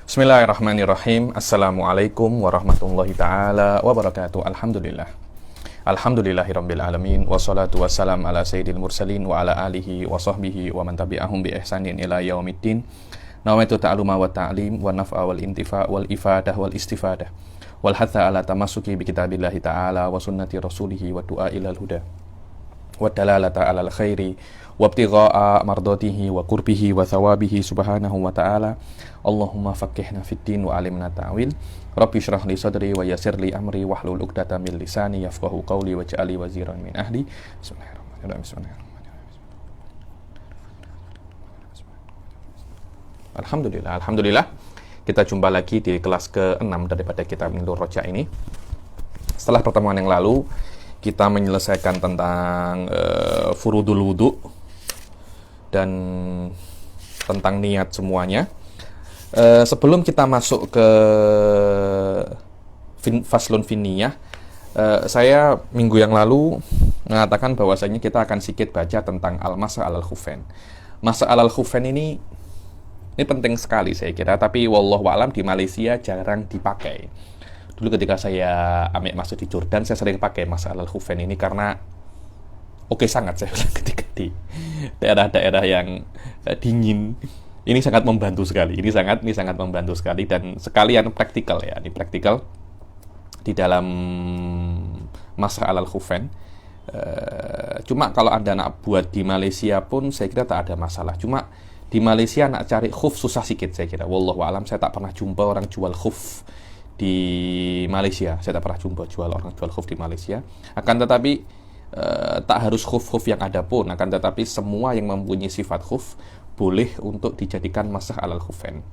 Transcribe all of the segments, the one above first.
Bismillahirrahmanirrahim. Assalamualaikum warahmatullahi ta'ala wabarakatuh. Alhamdulillah. Alhamdulillahirabbil alamin wassalatu wassalam ala sayyidil mursalin wa ala alihi wa sahbihi wa man tabi'ahum bi ihsanin ila yaumiddin. Nawaitu ta'aluma wa ta'lim wa naf'a wal intifa' wal ifadah wal istifadah wal hatha ala tamassuki bi kitabillahi ta'ala wa sunnati rasulihi wa du'a ilal huda wa dalalata alal khairi wa ibtigha'a mardatihi wa qurbihi wa thawabihi subhanahu wa ta'ala. Allahumma faqihna fid din wa alimna ta'wil. Rabbi shrah li sadri wa yassir li amri wahlul 'uqdatam min lisani yafqahu qawli waj'alni waziran min ahli. Bismillahirrahmanirrahim. Alhamdulillah. Kita jumpa lagi di kelas ke-6 daripada kitab Nurul Roja ini. Setelah pertemuan yang lalu kita menyelesaikan tentang furudul wudu dan tentang niat semuanya. Sebelum kita masuk ke faslun finniyah, saya minggu yang lalu mengatakan bahwasanya kita akan sedikit baca tentang al-masah alal khufain. Masah alal khufain ini penting sekali saya kira, tapi wallahu a'lam di Malaysia jarang dipakai. Dulu ketika saya ambil masuk di Jordan, saya sering pakai masah alal khufain ini karena sangat saya bilang ketika di daerah-daerah yang dingin ini sangat membantu sekali. Ini sangat membantu sekali dan sekalian praktikal ya. Ini praktikal di dalam masah alal khufain. Cuma kalau Anda nak buat di Malaysia pun saya kira tak ada masalah. Cuma di Malaysia nak cari khuf susah sikit saya kira. Wallahu alam, saya tak pernah jumpa orang jual khuf di Malaysia. Saya tak pernah jumpa orang jual khuf di Malaysia. Akan tetapi tak harus khuf-khuf yang ada pun, akan tetapi semua yang mempunyai sifat khuf boleh untuk dijadikan masah alal khufain.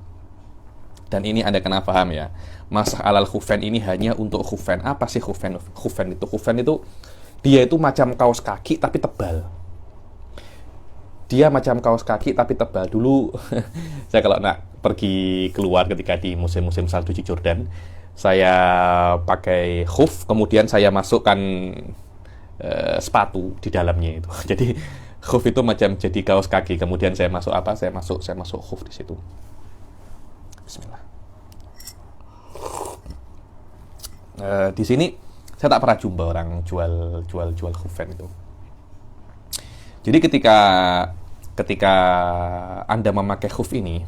Dan ini Anda kena paham ya. Masah alal khufain ini hanya untuk khufain. Apa sih khufain? Khufain itu dia itu macam kaos kaki tapi tebal. Dia macam kaos kaki tapi tebal. Dulu saya kalau nak pergi keluar ketika di musim-musim salju di Jordan, saya pakai khuf, kemudian saya masukkan sepatu di dalamnya itu. Jadi khuf itu macam jadi kaos kaki. Kemudian saya masuk apa? Saya masuk khuf di situ. Bismillah. Di sini saya tak pernah jumpa orang jual khufain itu. Jadi ketika Anda memakai khuf ini,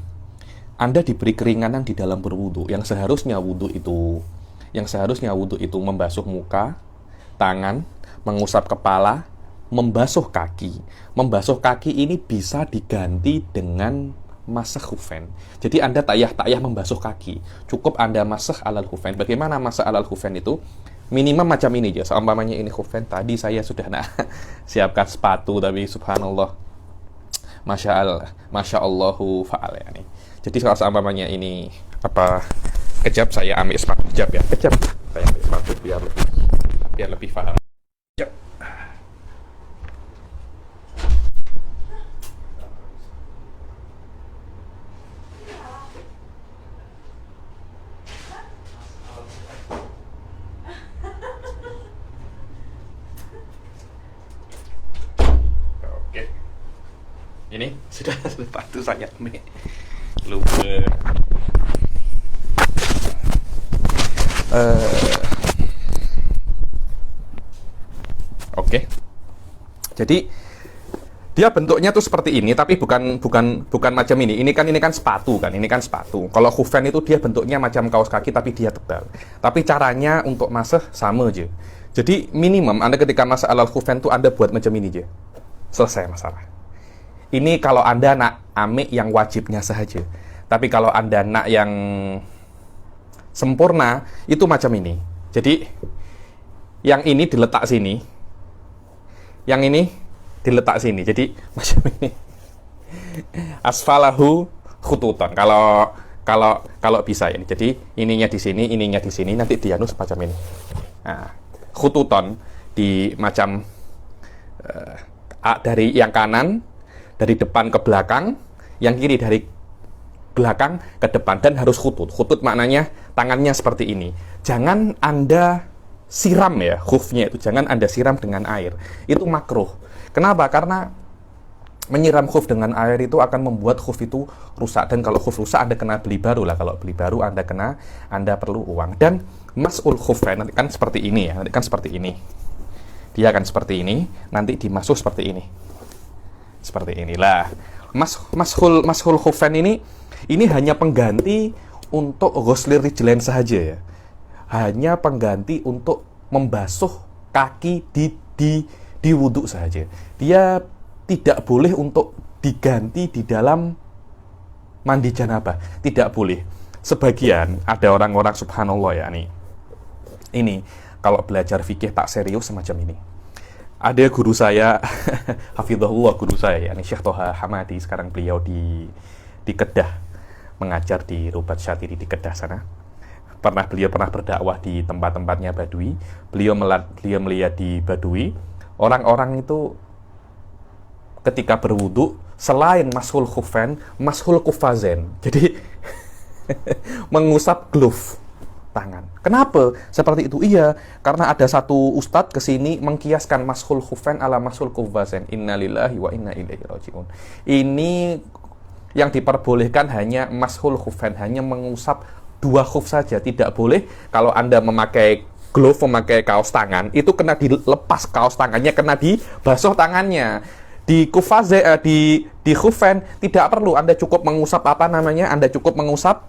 Anda diberi keringanan di dalam berwudu. Yang seharusnya wudu itu membasuh muka, tangan, mengusap kepala, membasuh kaki. Membasuh kaki ini bisa diganti dengan masah khufain. Jadi Anda tak payah membasuh kaki. Cukup Anda masah alal khufain. Bagaimana masah alal khufain itu? Minimum macam ini aja. Seumpamanya ini khufain, tadi saya sudah siapkan sepatu, tapi subhanallah, masya Allahu fa'al ya nih. Jadi kalau seumpamanya ini kejap saya ambil sepatu kejap saya ambil sepatu biar lebih faham. Kejap. Ini sudah sepatu saya ambil. Lupa. Oke. Jadi dia bentuknya tuh seperti ini, tapi bukan macam ini. Ini kan sepatu kan. Ini kan sepatu. Kalau khufain itu dia bentuknya macam kaos kaki tapi dia tebal. Tapi caranya untuk masah sama aja. Jadi minimum Anda ketika masah alal khufain tuh Anda buat macam ini aja. Selesai masalah. Ini kalau Anda nak amik yang wajibnya saja. Tapi kalau Anda nak yang sempurna, itu macam ini. Jadi, yang ini diletak sini. Yang ini diletak sini. Jadi, macam ini. Asfalahu khututan. Kalau bisa ini. Jadi, ininya di sini, nanti dianus macam ini. Nah, khututan di macam dari yang kanan, dari depan ke belakang, yang kiri dari belakang ke depan, dan harus khutut. Khutut maknanya tangannya seperti ini. Jangan Anda siram ya, khufnya itu jangan Anda siram dengan air. Itu makruh. Kenapa? Karena menyiram khuf dengan air itu akan membuat khuf itu rusak, dan kalau khuf rusak Anda kena beli baru lah. Kalau beli baru Anda perlu uang. Dan mas'ul khufain nanti kan seperti ini ya, nanti kan seperti ini. Dia akan seperti ini, nanti dimasuh seperti ini. Seperti inilah. Mashul khufain ini hanya pengganti untuk ghuslir rijlain saja ya. Hanya pengganti untuk membasuh kaki di wudhu saja. Dia tidak boleh untuk diganti di dalam mandi janabah. Tidak boleh. Sebagian ada orang-orang subhanallah ya nih. Ini kalau belajar fikih tak serius semacam ini. Ada guru saya, hafizahullah, guru saya ya, Syekh Toha Hamadi, sekarang beliau di Kedah, mengajar di Rubat Syatiri di Kedah sana. Beliau pernah berdakwah di tempat-tempatnya Badui. Beliau melihat di Badui, orang-orang itu ketika berwudu selain mashul khufain, mashul kufazen. Jadi mengusap glove tangan. Kenapa seperti itu? Iya, karena ada satu ustadz kesini mengkiaskan mashul khufain ala mashul kufazen. Innalillahi wa inna ilaihi rajiun. Ini yang diperbolehkan hanya mashul khufain, hanya mengusap 2 khuf saja. Tidak boleh kalau Anda memakai glove, memakai kaos tangan, itu kena dilepas kaos tangannya, kena dibasuh tangannya. Di kufaze, di khufain tidak perlu, Anda cukup mengusap Anda cukup mengusap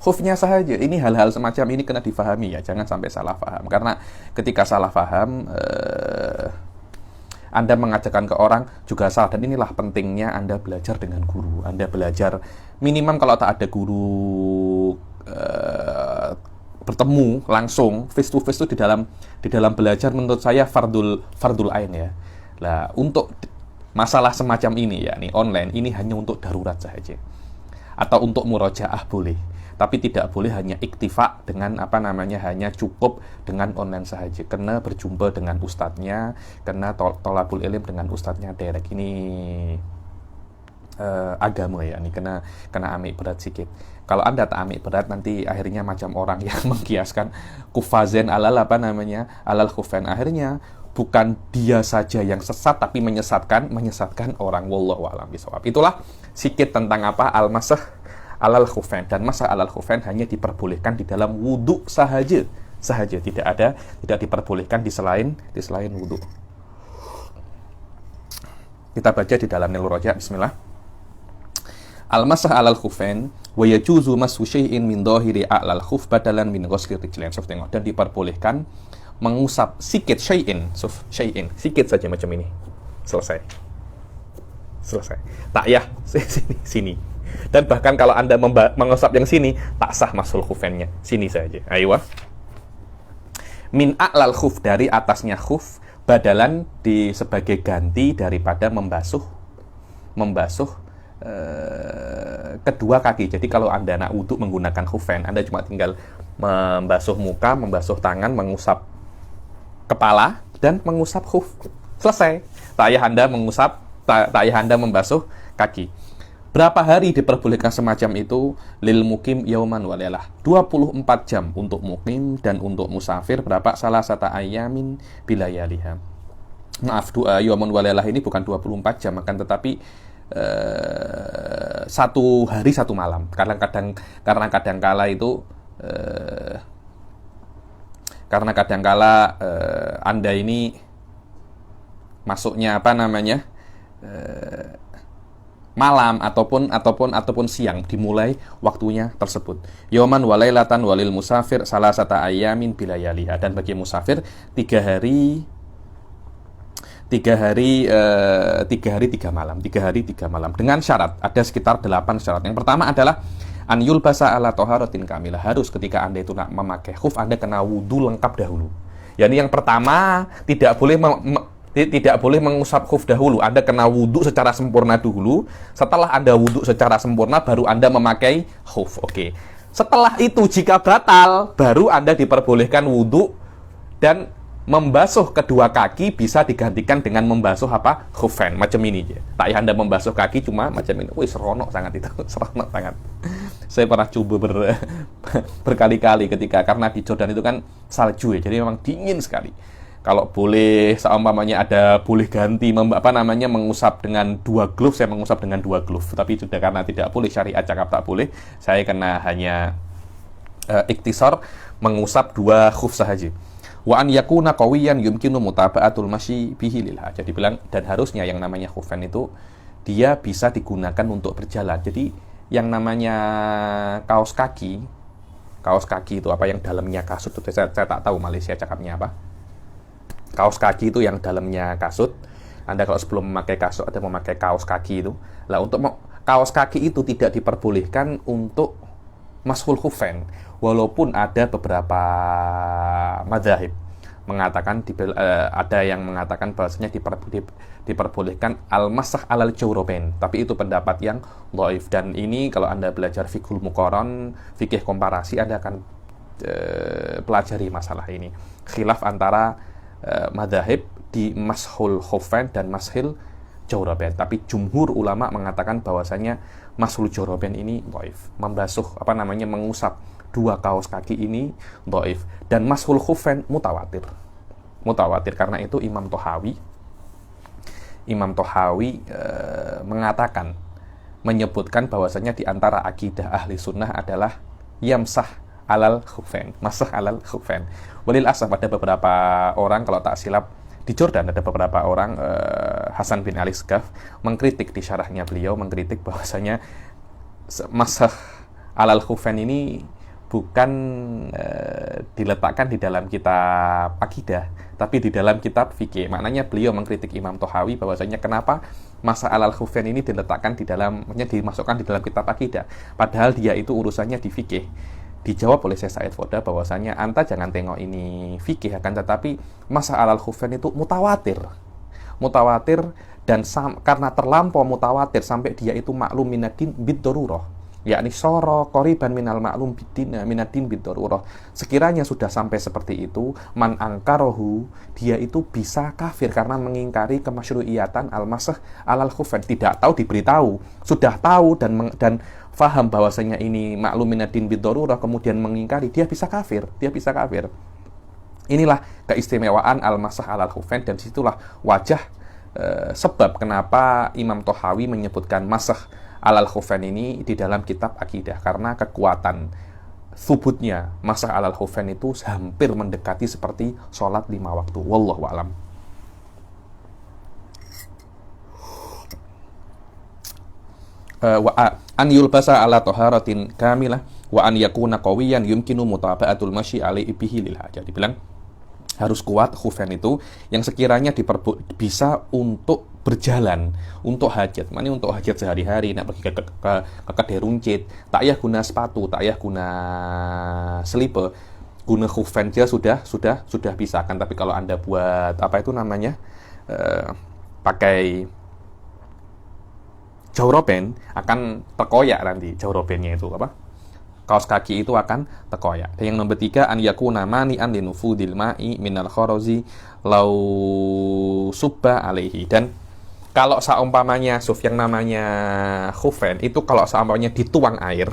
khufnya saja. Ini hal-hal semacam ini kena difahami ya, jangan sampai salah paham. Karena ketika salah paham, Anda mengajarkan ke orang juga salah. Dan inilah pentingnya Anda belajar dengan guru. Anda belajar minimum, kalau tak ada guru, bertemu langsung face to face itu di dalam belajar, menurut saya fardul ain ya. Lah, untuk masalah semacam ini ya, nih online ini hanya untuk darurat saja. Atau untuk murojaah boleh. Tapi tidak boleh hanya iktifa dengan hanya cukup dengan online saja. Kena berjumpa dengan ustadznya, kena tolabul ilm dengan ustadznya direct. Ini agama ya, ini kena amik berat sedikit. Kalau Anda tak amik berat, nanti akhirnya macam orang yang mengkiaskan kufazen alal khufain. Akhirnya bukan dia saja yang sesat, tapi menyesatkan orang. Wallahu a'lam bishawab. Itulah sedikit tentang al-masah alal khufain. Dan masah alal khufain hanya diperbolehkan di dalam wudu saja, tidak diperbolehkan di selain wudu. Kita baca di dalam Nilur Raja. Bismillah. Al-masah alal khufain wa yajuzu mashu syai'in min dhahiri a'lal khuf badalan min ghusli rijlain. Dan diperbolehkan mengusap sikit syai'in, sikit saja macam ini. Selesai. Tak ya, sini. Dan bahkan kalau Anda mengusap yang sini, tak sah mashul khufainnya. Sini saja. Ayo. Min a'lal khuf, dari atasnya khuf, badalan sebagai ganti daripada membasuh kedua kaki. Jadi kalau Anda nak wudhu menggunakan khufain, Anda cuma tinggal membasuh muka, membasuh tangan, mengusap kepala, dan mengusap khuf. Selesai. Tak payah Anda membasuh kaki. Berapa hari diperbolehkan semacam itu? Lil mukim yauman walelah. 24 jam untuk mukim, dan untuk musafir berapa? Salah satu ayamin bilayaliha. Maaf, yauman walelah ini bukan 24 jam, akan tetapi 1 hari 1 malam. Karena kadang-kala Anda ini masuknya malam ataupun siang, dimulai waktunya tersebut. Yauman walailatan walil musafir salah satu ayamin bilayaliha. Dan bagi musafir 3 hari 3 malam dengan syarat, ada sekitar 8 syarat. Yang pertama adalah an yulbasa ala toharatin kamilah. Harus ketika Anda itu nak memakai khuf, Anda kena wudu lengkap dahulu. Yani yang pertama tidak boleh mengusap khuf dahulu. Anda kena wudu secara sempurna dulu. Setelah Anda wudu secara sempurna, baru Anda memakai khuf. Oke. Setelah itu jika batal, baru Anda diperbolehkan wudu, dan membasuh kedua kaki bisa digantikan dengan membasuh khufain macam ini aja. Tak ya Anda membasuh kaki cuma macam ini. Wih, seronok sangat itu. Seronok sangat. Saya pernah coba berkali-kali karena di Jordan itu kan salju ya. Jadi memang dingin sekali. Kalau boleh, seumpamanya ada boleh ganti mengusap dengan 2 glove, saya mengusap dengan 2 glove. Tapi sudah karena tidak boleh, syariat cakap tak boleh, saya kena hanya iktisar mengusap 2 khuf sahaja. Wa an yakuna qawiyan yumkinu mutaba'atul masyi bihi lilha. Jadi bilang, dan harusnya yang namanya khufain itu dia bisa digunakan untuk berjalan. Jadi yang namanya kaos kaki itu apa yang dalamnya kasut itu, saya tak tahu Malaysia cakapnya apa. Kaos kaki itu yang dalamnya kasut. Anda kalau sebelum memakai kasut ada memakai kaos kaki itu. Lah untuk kaos kaki itu tidak diperbolehkan untuk mashul khufain. Walaupun ada beberapa madzhab mengatakan ada yang mengatakan bahwasanya diperbolehkan al-masah alal jawrabain, tapi itu pendapat yang dhaif. Dan ini kalau Anda belajar fiqhul muqaran, fikih komparasi, Anda akan pelajari masalah ini. Khilaf antara madzhab di mashul khufain dan mashil jawrabain. Tapi jumhur ulama mengatakan bahwasanya mashul jawrabain ini dhaif. Mengusap 2 kaos kaki ini dhaif. Dan mashul khufain mutawatir. Karena itu Imam Tohawi menyebutkan bahwasanya di antara akidah ahli sunnah adalah yamsah alal khufain, masah alal khufain. Walil asaf, ada beberapa orang, kalau tak silap di Jordan ada beberapa orang, Hasan bin Ali Sqaf mengkritik di syarahnya beliau, mengkritik bahwasanya masah alal khufain ini bukan diletakkan di dalam kitab akidah, tapi di dalam kitab fikih. Maknanya beliau mengkritik Imam Tohawi bahwasanya kenapa masa alal khufain ini dimasukkan di dalam kitab akidah, padahal dia itu urusannya di fikih. Dijawab oleh Syekh Said Foda bahwasanya Anta jangan tengok ini fikih, akan tetapi masa alal khufain itu mutawatir dan karena terlampau mutawatir sampai dia itu maklum minadin bid darurah, yakni soro qoriban minal ma'lum minadin bid darurah. Sekiranya sudah sampai seperti itu, man angkarohu, dia itu bisa kafir karena mengingkari kemasyru'iyatan al-masah alal khufain. Tidak tahu diberitahu, sudah tahu dan faham bahwasanya ini maklum minadin bid darurah, kemudian mengingkari, dia bisa kafir. Inilah keistimewaan al-masah alal khufain, dan situlah wajah sebab kenapa Imam Tohawi menyebutkan masah alal khufain ini di dalam kitab akidah, karena kekuatan thubutnya masah alal khufain itu hampir mendekati seperti sholat 5 waktu. Wallahu a'lam. An yulbasa ala taharatin kamilah wa an yakuna qawiyan yumkinu mutaba'atul masyi alaihi bihi lil hajah. Dibilang harus kuat khufain itu yang sekiranya bisa untuk berjalan, untuk hajat. Mana untuk hajat sehari-hari, nak pergi ke kedai runcit, tak payah guna sepatu, tak payah guna slipper, guna khufain saja sudah bisa kan. Tapi kalau Anda buat pakai jawroben, akan terkoyak nanti jawrobennya itu kaos kaki itu akan terkoyak. Dan yang nomor 3, an yakuna mani'an linufudil ma'i minal kharazi lau subba alaihi. Dan kalau seumpamanya yang namanya khufain itu kalau seumpamanya dituang air,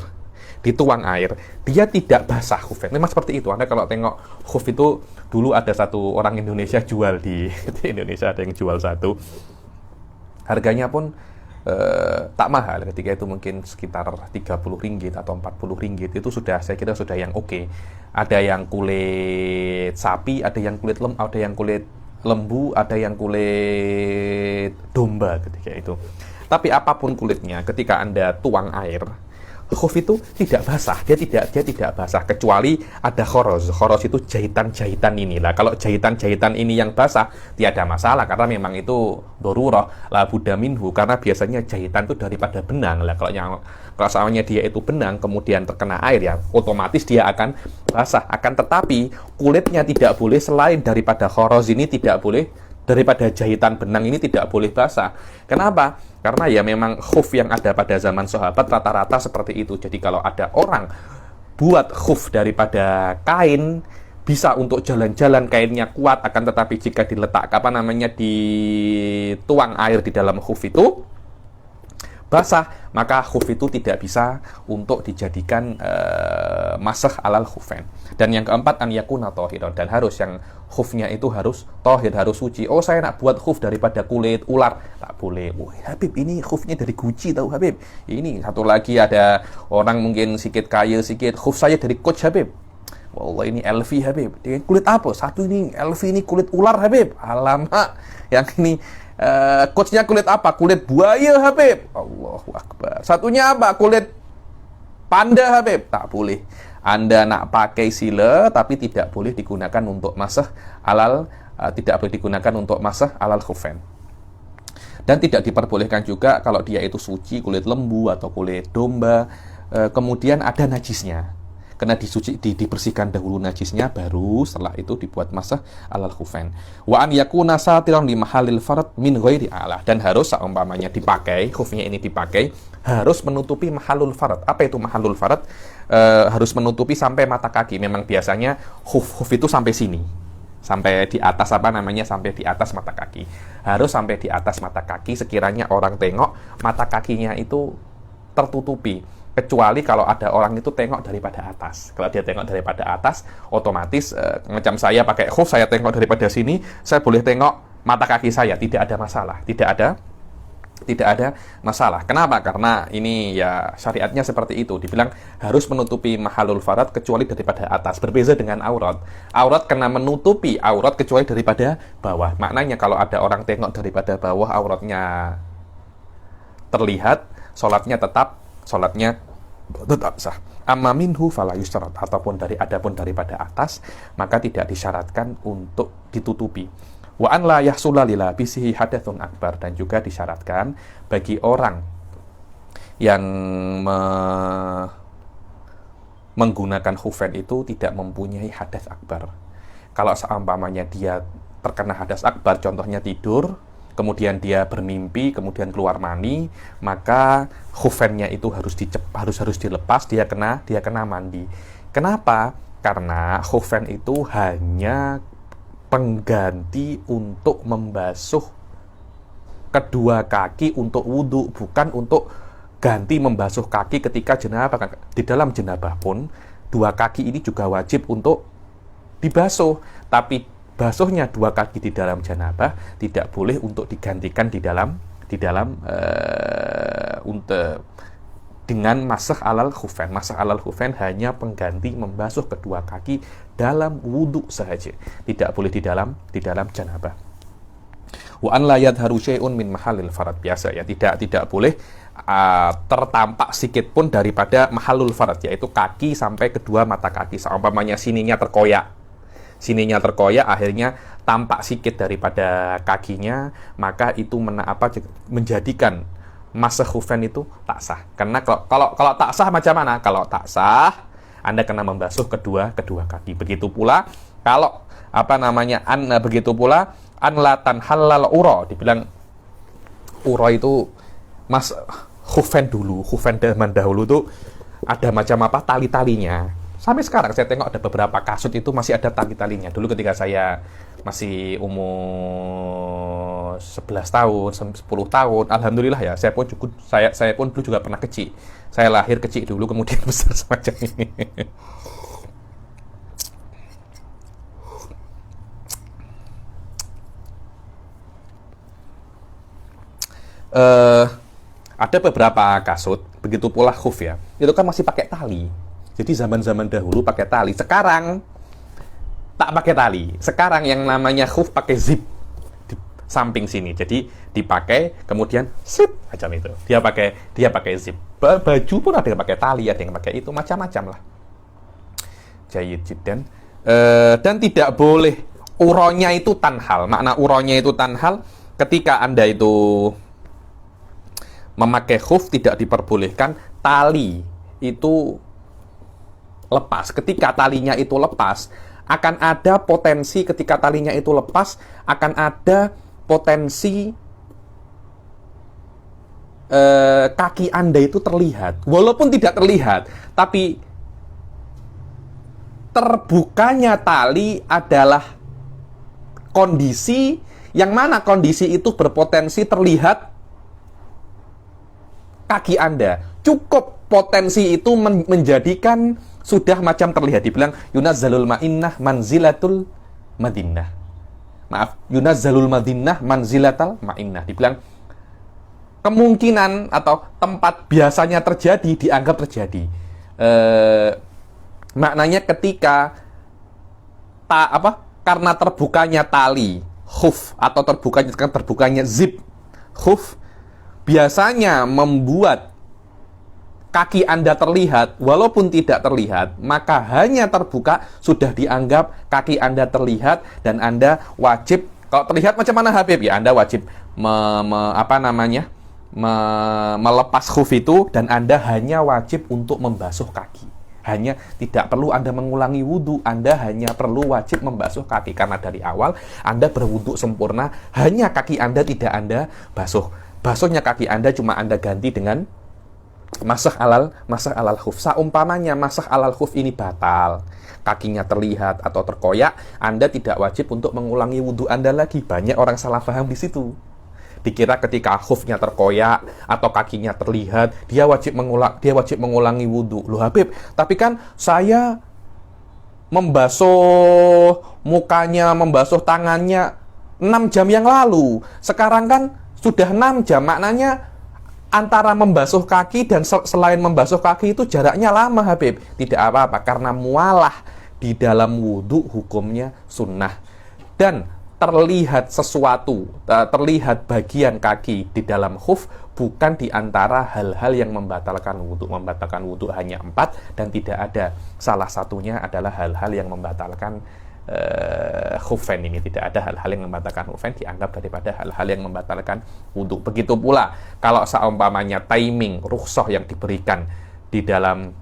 dia tidak basah khufain. Memang seperti itu. Anda kalau tengok khuf itu, dulu ada satu orang Indonesia jual di Indonesia, ada yang jual satu. Harganya pun tak mahal ketika itu, mungkin sekitar 30 ringgit atau 40 ringgit. Itu saya kira sudah yang oke. Ada yang kulit sapi, ada yang kulit lembu, ada yang kulit domba ketika itu. Tapi apapun kulitnya, ketika Anda tuang air, khuf itu tidak basah, dia tidak basah, kecuali ada khoros itu jahitan ini lah. Kalau jahitan ini yang basah, tiada masalah, karena memang itu darurah la budda minhu, karena biasanya jahitan itu daripada benang lah. Kalau soalnya dia itu benang kemudian terkena air, ya otomatis dia akan basah. Akan tetapi kulitnya tidak boleh, selain daripada khoros ini tidak boleh, daripada jahitan benang ini tidak boleh basah. Kenapa? Karena ya memang khuf yang ada pada zaman sahabat rata-rata seperti itu. Jadi kalau ada orang buat khuf daripada kain, bisa untuk jalan-jalan, kainnya kuat, akan tetapi jika dituang air di dalam khuf itu basah, maka khuf itu tidak bisa untuk dijadikan masah alal khufain. Dan yang keempat, an yakuna tahiran, dan harus yang khufnya itu harus tahir, harus suci. Oh, saya nak buat khuf daripada kulit ular, tak boleh. Oh, Habib, ini khufnya dari Gucci tahu Habib. Ini satu lagi ada orang mungkin sikit kaya sikit, khuf saya dari Coach Habib. Wallah, ini LV Habib. Dengan kulit apa? Satu ini LV, ini kulit ular Habib. Alamak, yang ini coachnya kulit apa? Kulit buaya Habib. Allahu Akbar. Satunya apa? Kulit panda Habib. Tak boleh. Anda nak pakai sila, tapi tidak boleh digunakan untuk masah alal, tidak boleh digunakan untuk masah alal khufain. Dan tidak diperbolehkan juga kalau dia itu suci, kulit lembu atau kulit domba, kemudian ada najisnya. Kena dibersihkan dahulu najisnya, baru setelah itu dibuat masah alal khufain. Wa an yakuna satiran li mahallil farad min ghairi a'lah, dan harus seumpamanya dipakai, khufnya ini dipakai, harus menutupi mahallul farad. Apa itu mahallul farad? Harus menutupi sampai mata kaki. Memang biasanya khuf itu sampai sini, sampai di atas sampai di atas mata kaki. Harus sampai di atas mata kaki, sekiranya orang tengok mata kakinya itu tertutupi. Kecuali kalau ada orang itu tengok daripada atas. Kalau dia tengok daripada atas, otomatis macam saya pakai khuf, saya tengok daripada sini, saya boleh tengok mata kaki saya, tidak ada masalah, tidak ada masalah. Kenapa? Karena ini ya syariatnya seperti itu. Dibilang harus menutupi mahallul farad kecuali daripada atas. Berbeza dengan aurat. Aurat kena menutupi aurat kecuali daripada bawah. Maknanya kalau ada orang tengok daripada bawah, auratnya terlihat, sholatnya tetap sah. Amma minhu fala yusyarat, adapun daripada atas, maka tidak disyaratkan untuk ditutupi. Wa an la yahsula lil labisihi hadatsun akbar, dan juga disyaratkan bagi orang yang menggunakan khufain itu tidak mempunyai hadas akbar. Kalau seumpamanya dia terkena hadas akbar, contohnya tidur, kemudian dia bermimpi, kemudian keluar mani, maka khufainnya itu harus dilepas, dia kena mandi. Kenapa? Karena khufain itu hanya pengganti untuk membasuh kedua kaki untuk wudhu, bukan untuk ganti membasuh kaki ketika jenabah. Di dalam jenabah pun dua kaki ini juga wajib untuk dibasuh, tapi basuhnya dua kaki di dalam janabah tidak boleh untuk digantikan dengan masah alal khufain. Masah alal khufain hanya pengganti membasuh kedua kaki dalam wudhu sahaja, tidak boleh di dalam janabah. Wa an la yadharu syai'un min mahallil farad, biasa ya, tidak boleh tertampak sedikit pun daripada mahallul farad, yaitu kaki sampai kedua mata kaki. Seumpamanya sininya terkoyak, akhirnya tampak sikit daripada kakinya, maka itu menjadikan masah khufain itu tak sah. Karena kalau tak sah macam mana? Kalau tak sah, Anda kena membasuh kedua kaki. Begitu pula kalau begitu pula an la tanhallal ura, dibilang ura itu khufain zaman dahulu tuh ada macam tali-talinya. Sampai sekarang saya tengok ada beberapa kasut itu masih ada tali-talinya. Dulu ketika saya masih umur 11 tahun, 10 tahun, alhamdulillah ya, saya pun dulu juga pernah kecil. Saya lahir kecil dulu, kemudian besar semacam ini. Ada beberapa kasut, begitu pula khuf ya, itu kan masih pakai tali. Jadi zaman-zaman dahulu pakai tali. Sekarang tak pakai tali. Sekarang yang namanya khuf pakai zip di samping sini. Jadi dipakai, kemudian zip macam itu. Dia pakai zip. Baju pun ada yang pakai tali, ada yang pakai itu, macam-macam lah. Jayyid jiddan. Dan tidak boleh uronya itu tanhal. Makna uronya itu tanhal, ketika Anda itu memakai khuf tidak diperbolehkan tali itu lepas. Ketika talinya itu lepas, akan ada potensi ketika talinya itu lepas, akan ada potensi kaki Anda itu terlihat. Walaupun tidak terlihat, tapi terbukanya tali adalah kondisi yang mana kondisi itu berpotensi terlihat kaki Anda. Cukup potensi itu menjadikan sudah macam terlihat. Dibilang yunazzalul ma'innah manzilatul madinah. Maaf, yunazzalul madinah manzilatal ma'innah. Dibilang kemungkinan atau tempat biasanya terjadi dianggap terjadi. Maknanya ketika karena terbukanya tali khuf atau terbukanya zip khuf biasanya membuat kaki Anda terlihat, walaupun tidak terlihat, maka hanya terbuka sudah dianggap kaki Anda terlihat dan Anda wajib, kalau terlihat macam mana Habib? Ya Anda wajib melepas khuf itu dan Anda hanya wajib untuk membasuh kaki. Hanya tidak perlu Anda mengulangi wudhu, Anda hanya perlu wajib membasuh kaki. Karena dari awal Anda berwudhu sempurna, hanya kaki Anda tidak Anda basuh. Basuhnya kaki Anda cuma Anda ganti dengan masah alal khuf. Saumpamanya masah alal khuf ini batal, kakinya terlihat atau terkoyak, Anda tidak wajib untuk mengulangi wudhu Anda lagi. Banyak orang salah paham di situ. Dikira ketika khufnya terkoyak atau kakinya terlihat, dia wajib mengulangi wudhu. Loh Habib, tapi kan saya membasuh mukanya, membasuh tangannya 6 jam yang lalu. Sekarang kan sudah 6 jam, maknanya antara membasuh kaki dan selain membasuh kaki itu jaraknya lama Habib. Tidak apa-apa, karena mualah di dalam wudhu hukumnya sunnah. Dan terlihat sesuatu, terlihat bagian kaki di dalam khuf bukan di antara hal-hal yang membatalkan wudhu. Membatalkan wudhu hanya 4 dan tidak ada salah satunya adalah hal-hal yang membatalkan khufain ini. Tidak ada hal-hal yang membatalkan khufain dianggap daripada hal-hal yang membatalkan wudhu. Begitu pula kalau seumpamanya timing rukhsah yang diberikan di dalam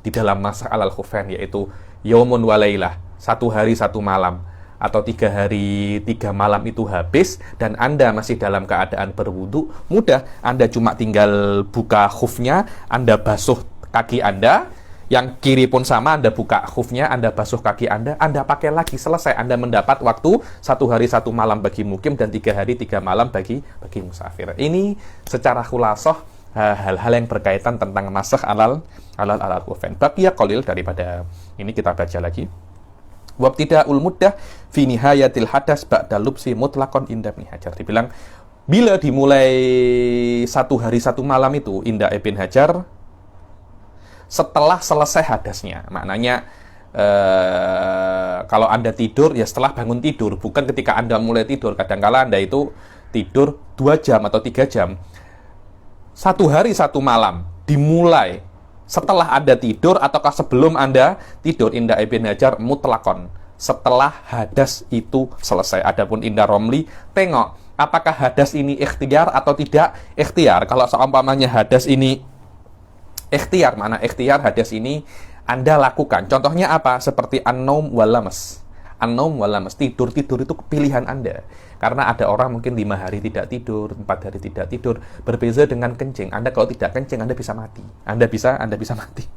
di dalam masa alal khufain, yaitu yaumun walailah, 1 hari 1 malam atau 3 hari 3 malam itu habis dan Anda masih dalam keadaan berwudhu, mudah, Anda cuma tinggal buka khufnya, Anda basuh kaki Anda. Yang kiri pun sama, Anda buka khufnya, Anda basuh kaki Anda pakai lagi, selesai. Anda mendapat waktu 1 hari 1 malam bagi mukim dan 3 hari 3 malam bagi musafir. Ini secara khulasah hal-hal yang berkaitan tentang masakh alal khufain. Baqiya qalil daripada ini kita baca lagi. Wabtida'ul muddah fi nihayatil hadas ba'da lubsi mutlaqan inda Ibnu Hajar. Dibilang bila dimulai 1 hari 1 malam itu inda Ibnu Hajar setelah selesai hadasnya. Maknanya kalau Anda tidur, ya setelah bangun tidur, bukan ketika Anda mulai tidur. Kadang-kala Anda itu tidur 2 jam atau 3 jam. 1 hari 1 malam dimulai setelah Anda tidur ataukah sebelum Anda tidur, inda Ibnu Hajar mutlakon, setelah hadas itu selesai. Adapun inda Romli, tengok apakah hadas ini ikhtiar atau tidak ikhtiar. Kalau seumpamanya hadas ini ikhtiar, mana ikhtiar hadas ini Anda lakukan. Contohnya apa? Seperti an-naum wal lamas. An-naum wal lamas, tidur itu pilihan Anda. Karena ada orang mungkin 5 hari tidak tidur, 4 hari tidak tidur. Berbeza dengan kencing. Anda kalau tidak kencing, Anda bisa mati. Anda bisa mati.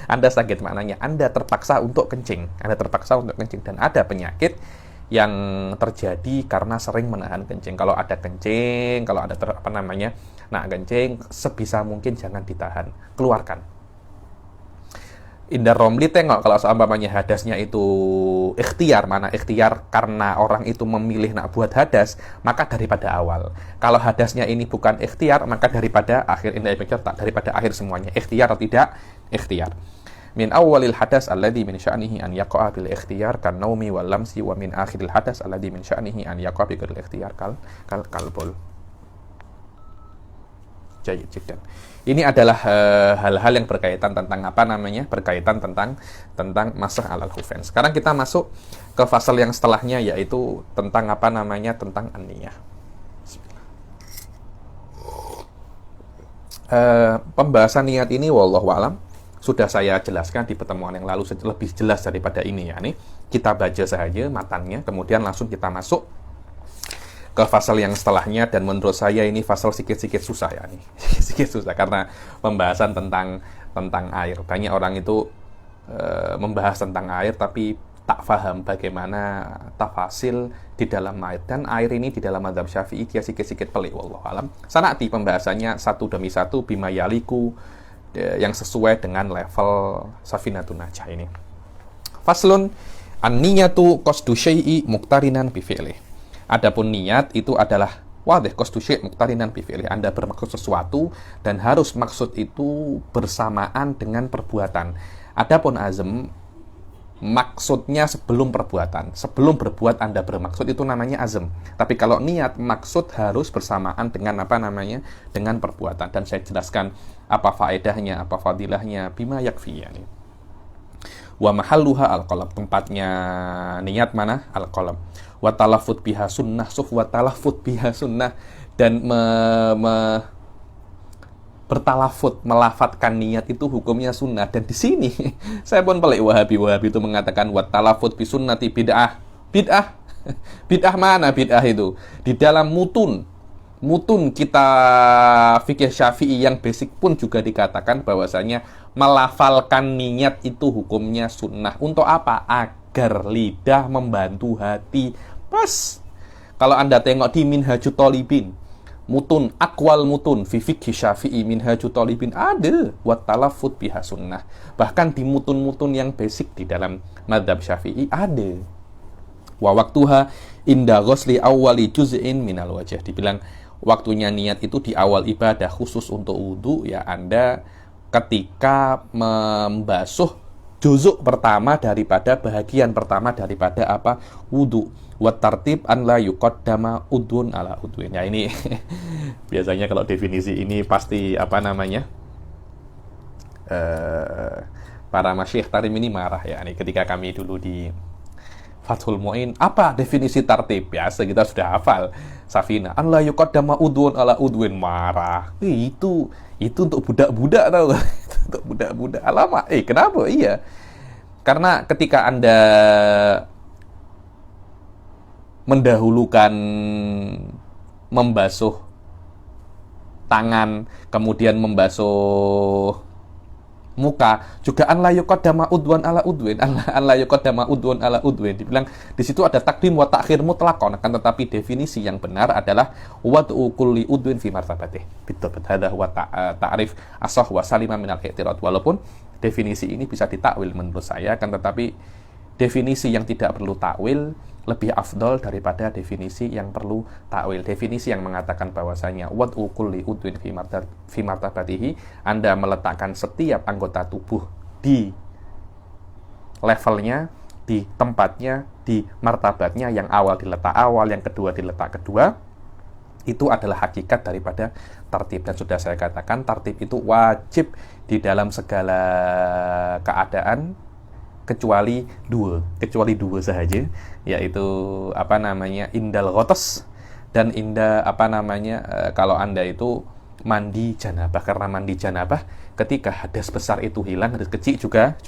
Anda sakit, maknanya Anda terpaksa untuk kencing. Dan ada penyakit yang terjadi karena sering menahan kencing. Kalau ada kencing, kalau ada kencing, sebisa mungkin jangan ditahan, keluarkan. Indar Romli, tengok kalau seumpamanya hadasnya itu ikhtiar, mana ikhtiar karena orang itu memilih nak buat hadas, maka daripada awal. Kalau hadasnya ini bukan ikhtiar, maka daripada akhir. Indar tak daripada akhir semuanya, ikhtiar atau tidak ikhtiar. Min awalil hadas alladhi min sya'nihi an yaqa'a bil ikhtiyar kan naumi wal lamsi, wa min akhiril hadas alladhi min sya'nihi an yaqa'a bil ikhtiyar kal kalbul. Jayyid jiddan. Ini adalah hal-hal yang berkaitan tentang berkaitan tentang masakh alal khufain. Sekarang kita masuk ke fasal yang setelahnya, yaitu tentang tentang an-niyah. Pembahasan niat ini wallahu a'lam sudah saya jelaskan di pertemuan yang lalu lebih jelas daripada ini ya. Nih, kita baca saja matannya, kemudian langsung kita masuk ke fasal yang setelahnya, dan menurut saya ini fasal sedikit susah ya nih. Sedikit susah karena pembahasan tentang air. Banyak orang itu membahas tentang air tapi tak paham bagaimana tafasil di dalam air. Dan air ini di dalam mazhab Syafi'i dia sedikit-sedikit pelik, wallahu alam. Sanati pembahasannya satu demi satu bima yaliku, yang sesuai dengan level Safinatun Najah ini. Faslun, an-niyatu qasdu syai'i muqtarinan bi fi'lih. Adapun niat itu adalah wadih qasdu syai' muqtarinan bi fi'lih. Anda bermaksud sesuatu dan harus maksud itu bersamaan dengan perbuatan. Adapun azm, maksudnya sebelum perbuatan. Sebelum berbuat Anda bermaksud itu namanya azm. Tapi kalau niat, maksud harus bersamaan dengan dengan perbuatan. Dan saya jelaskan apa faedahnya, apa fadilahnya, bima yakfi yani. Wa mahalluha al-qalb, tempatnya niat mana? Al-qalb. Wa talaffuz biha sunnah, wa talaffuz biha sunnah, dan bertalafut, melafatkan niat itu hukumnya sunnah. Dan di sini saya pun pelik, Wahabi itu mengatakan wa talafut bi sunnati bid'ah. Bid'ah mana bid'ah itu? Di dalam mutun kita fikih Syafi'i yang basic pun juga dikatakan bahwasanya melafalkan niat itu hukumnya sunnah. Untuk apa? Agar lidah membantu hati. Pas kalau Anda tengok di Minhajut Thalibin, mutun, akwal mutun fi fikhi Syafi'i, Minhajut Thalibin, ada wa talaffuz biha sunnah. Bahkan di mutun-mutun yang basic di dalam mazhab Syafi'i ada. Wa waktuha inda ghusli awwali juz'in minal wajh. Dibilang waktunya niat itu di awal ibadah khusus untuk wudu, ya Anda ketika membasuh juzuk pertama daripada bahagian pertama daripada apa? Wudu. Wa tartib an la yuqaddama udhun ala udhun. Ya ini biasanya kalau definisi ini pasti para masyayikh tarim ini marah ya. Ini ketika kami dulu di Fathul Mu'in, apa definisi tartib? Biasa kita sudah hafal. Safina, an la yuqaddama udhun ala udhun, marah. Itu untuk budak-budak tau. Untuk budak-budak. Alamak. Kenapa? Iya. Karena ketika Anda mendahulukan membasuh tangan, kemudian membasuh muka, juga an la yuqaddama udwan ala udwin, an la yuqaddama udwan ala udwin. Dibilang di situ ada takdim wa ta'khir mutlaqan, akan tetapi definisi yang benar adalah wad'u kulli udwin fi martabatih. Bidabat hadha wa ta'rif asah wa salima minal i'tirad. Walaupun definisi ini bisa ditakwil menurut saya, akan tetapi definisi yang tidak perlu takwil lebih afdol daripada definisi yang perlu takwil. Definisi yang mengatakan bahwasanya wad'u kulli udwin fi martabatihi, Anda meletakkan setiap anggota tubuh di levelnya, di tempatnya, di martabatnya, yang awal diletak awal, yang kedua diletak kedua. Itu adalah hakikat daripada tartib. Dan sudah saya katakan, tartib itu wajib di dalam segala keadaan, kecuali dua sahaja, yaitu indal ghotos dan kalau Anda itu mandi janabah. Karena mandi janabah ketika hadas besar itu hilang, hadas kecil juga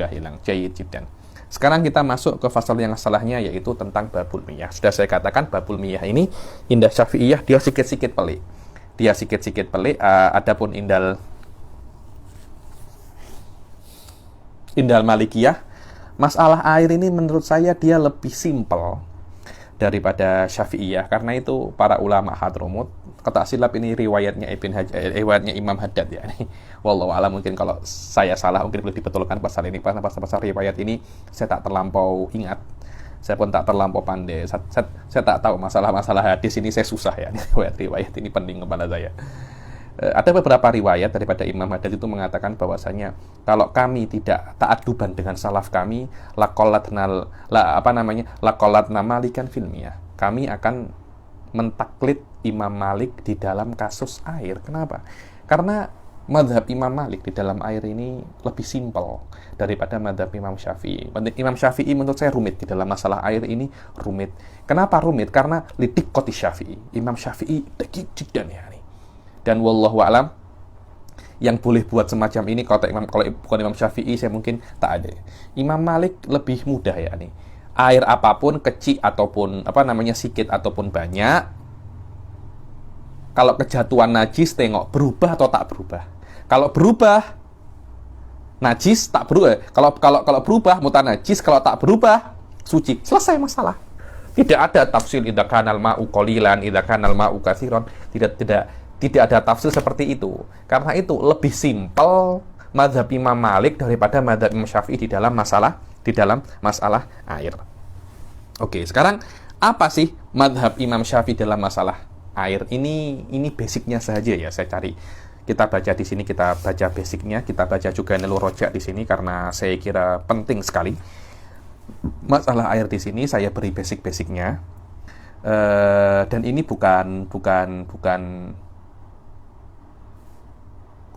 hilang. Jayyid jiddan. Sekarang kita masuk ke fasal yang salahnya, yaitu tentang babul miyah. Sudah saya katakan babul miyah ini indah Syafi'iyah dia sedikit-sedikit pelik. Adapun Indal Malikiyah, masalah air ini menurut saya dia lebih simpel daripada Syafi'iyah. Karena itu para ulama Hadramut, kata silap ini riwayatnya Imam Haddad ya. Wallahu a'lam, mungkin kalau saya salah mungkin boleh dibetulkan pasal ini. Pasal riwayat ini saya tak terlampau ingat. Saya pun tak terlampau pandai. Saya tak tahu masalah-masalah hadis ini, saya susah ya. Riwayat ini penting kepada saya. Ada beberapa riwayat daripada Imam Haddad itu mengatakan bahwasanya kalau kami tidak ta'adduban dengan salaf kami, laqallatna Malikan fil miyah, kami akan mentaklid Imam Malik di dalam kasus air. Kenapa? Karena mazhab Imam Malik di dalam air ini lebih simpel daripada mazhab Imam Syafi'i. Imam Syafi'i menurut saya rumit di dalam masalah air ini, rumit. Kenapa rumit? Karena lidiqqati Syafi'i. Imam Syafi'i daqiq jiddan ya. Dan wallahu a'lam, yang boleh buat semacam ini kalau bukan Imam Syafi'i, saya mungkin tak ada. Imam Malik lebih mudah ya nih. Air apapun, kecil ataupun sikit ataupun banyak, kalau kejatuhan najis tengok berubah atau tak berubah. Kalau berubah, Najis tak berubah. Kalau berubah mutanajis, kalau tak berubah suci. Selesai masalah. Tidak ada tafsir idza kanal ma'u qalilan, idza kanal ma'u katsiran. Tidak ada tafsir seperti itu. Karena itu lebih simpel mazhab Imam Malik daripada mazhab Imam Syafi'i di dalam masalah air. Oke, sekarang apa sih mazhab Imam Syafi'i dalam masalah air? Ini basicnya saja ya, saya cari. Kita baca di sini, kita baca basicnya, kita baca juga Nailur Raja di sini karena saya kira penting sekali. Masalah air di sini saya beri basic-basicnya. Dan ini bukan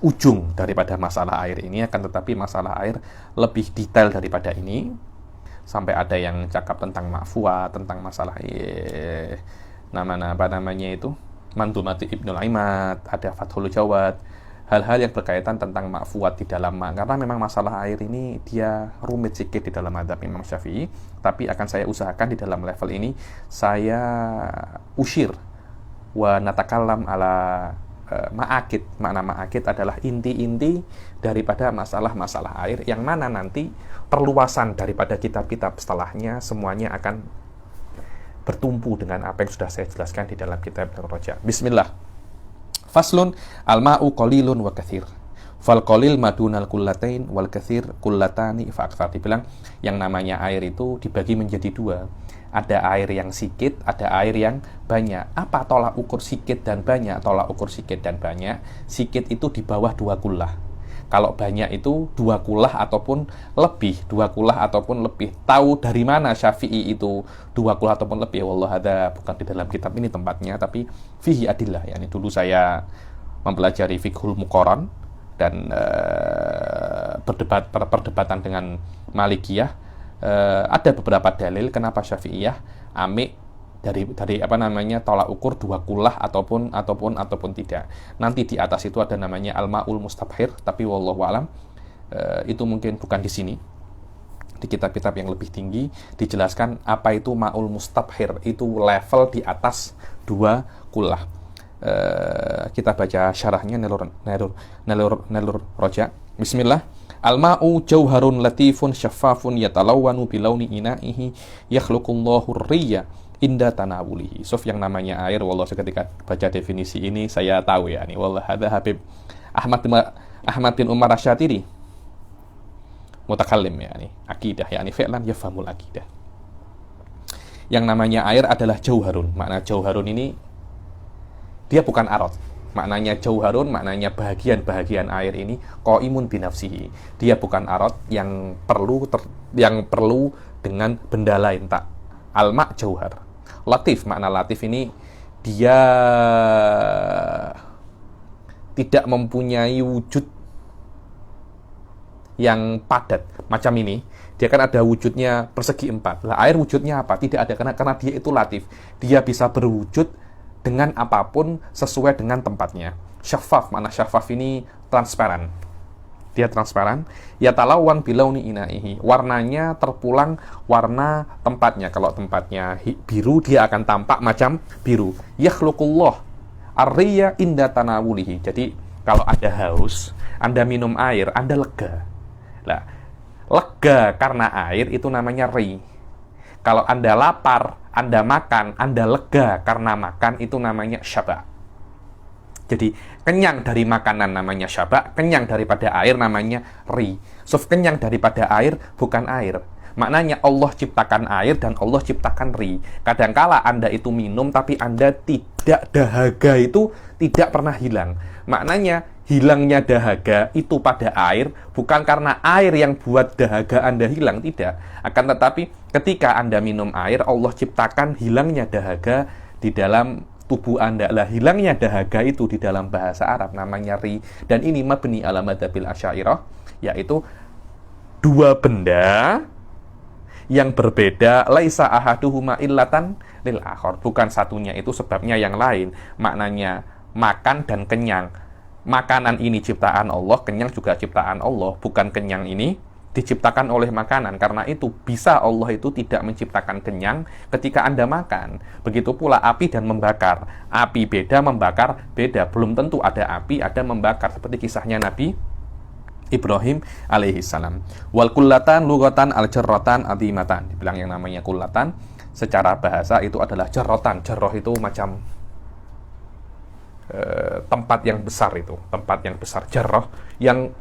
ujung daripada masalah air ini, akan tetapi masalah air lebih detail daripada ini. Sampai ada yang cakap tentang ma'fuah, tentang masalah Mandumati Ibnul Imad, ada Fathul Jawad, hal-hal yang berkaitan tentang ma'fuat di dalam karena memang masalah air ini dia rumit sedikit di dalam mazhab Imam Syafi'i, tapi akan saya usahakan di dalam level ini saya usir wa natakallam ala ma'akid. Makna ma'akid adalah inti-inti daripada masalah-masalah air, yang mana nanti perluasan daripada kitab-kitab setelahnya semuanya akan bertumpu dengan apa yang sudah saya jelaskan di dalam kitab Nailur Raja. Bismillah. Faslun al-ma'u qalilun wa katsir. Fal qalil madunal kullatain wal katsir kullatani fa aktsar. Dibilang yang namanya air itu dibagi menjadi dua. Ada air yang sikit, ada air yang banyak. Apa tolak ukur sikit dan banyak? Tolak ukur sikit dan banyak, sikit itu di bawah 2 kullah. Kalau banyak itu 2 kullah ataupun lebih, 2 kullah ataupun lebih. Tahu dari mana Syafi'i itu 2 kullah ataupun lebih? Wallah, ada bukan di dalam kitab ini tempatnya, tapi fihi adillah. Yani dulu saya mempelajari fiqhul muqaran dan perdebatan dengan Malikiyah. Ada beberapa dalil kenapa Syafi'iyah amik dari tolak ukur 2 kullah ataupun tidak. Nanti di atas itu ada namanya al-ma'ul mustabhir, tapi wallahu alam itu mungkin bukan di sini. Di kitab-kitab yang lebih tinggi dijelaskan apa itu ma'ul mustabhir, itu level di atas 2 kullah. Kita baca syarahnya Nailur Raja. Bismillah. Al-ma'u jauharun latifun syaffafun yatalawwanu bilauni ina'ihi yakhluqullahu ar-riya inda tanawulihi. Sof, yang namanya air, wallah seketika baca definisi ini saya tahu ya, nih wallah hadza Habib Ahmad bin Umar Asy-Syatiri mutakallim ya, nih akidah ya, nih fi'lan yafhamul akidah. Yang namanya air adalah jauharun. Makna jauharun ini dia bukan arad. Maknanya jauharun, maknanya bahagian air ini qaimun binafsihi. Dia bukan arad yang perlu dengan benda lain, tak. Al-ma' jauhar. Latif, makna latif ini dia tidak mempunyai wujud yang padat macam ini. Dia kan ada wujudnya persegi 4. Lah air wujudnya apa? Tidak ada, karena dia itu latif. Dia bisa berwujud dengan apapun sesuai dengan tempatnya. Syaffaf, makna syaffaf ini transparan. Dia transparan. Ya talawan bilauni inaihi. Warnanya terpulang warna tempatnya. Kalau tempatnya biru, dia akan tampak macam biru. Yakhluqullah ar-riya inda tanawulihi. Jadi kalau ada haus, Anda minum air, Anda lega. Lah, lega karena air itu namanya ri. Kalau Anda lapar, Anda makan, Anda lega karena makan, itu namanya syaba. Jadi, kenyang dari makanan namanya syaba, kenyang daripada air namanya ri. So, kenyang daripada air bukan air. Maknanya Allah ciptakan air dan Allah ciptakan ri. Kadangkala Anda itu minum, tapi Anda tidak dahaga, itu tidak pernah hilang. Maknanya, hilangnya dahaga itu pada air, bukan karena air yang buat dahaga Anda hilang, tidak. Akan tetapi, ketika Anda minum air, Allah ciptakan hilangnya dahaga di dalam tubuh Anda. Lah, hilangnya dahaga itu di dalam bahasa Arab namanya ri. Dan ini mabni ala madhabil asy'ariyah, yaitu dua benda yang berbeda, laisa ahaduhuma illatan lil akhar. Bukan satunya itu sebabnya yang lain. Maknanya makan dan kenyang. Makanan ini ciptaan Allah, kenyang juga ciptaan Allah. Bukan kenyang ini diciptakan oleh makanan. Karena itu bisa Allah itu tidak menciptakan kenyang ketika Anda makan. Begitu pula api dan membakar. Api beda, membakar beda. Belum tentu ada api, ada membakar. Seperti kisahnya Nabi Ibrahim alaihi salam. Wal kullatan lughatan al jarratan azimatan. Dibilang yang namanya kullatan secara bahasa itu adalah jarrotan. Jarroh itu macam tempat yang besar itu, tempat yang besar. Jarroh yang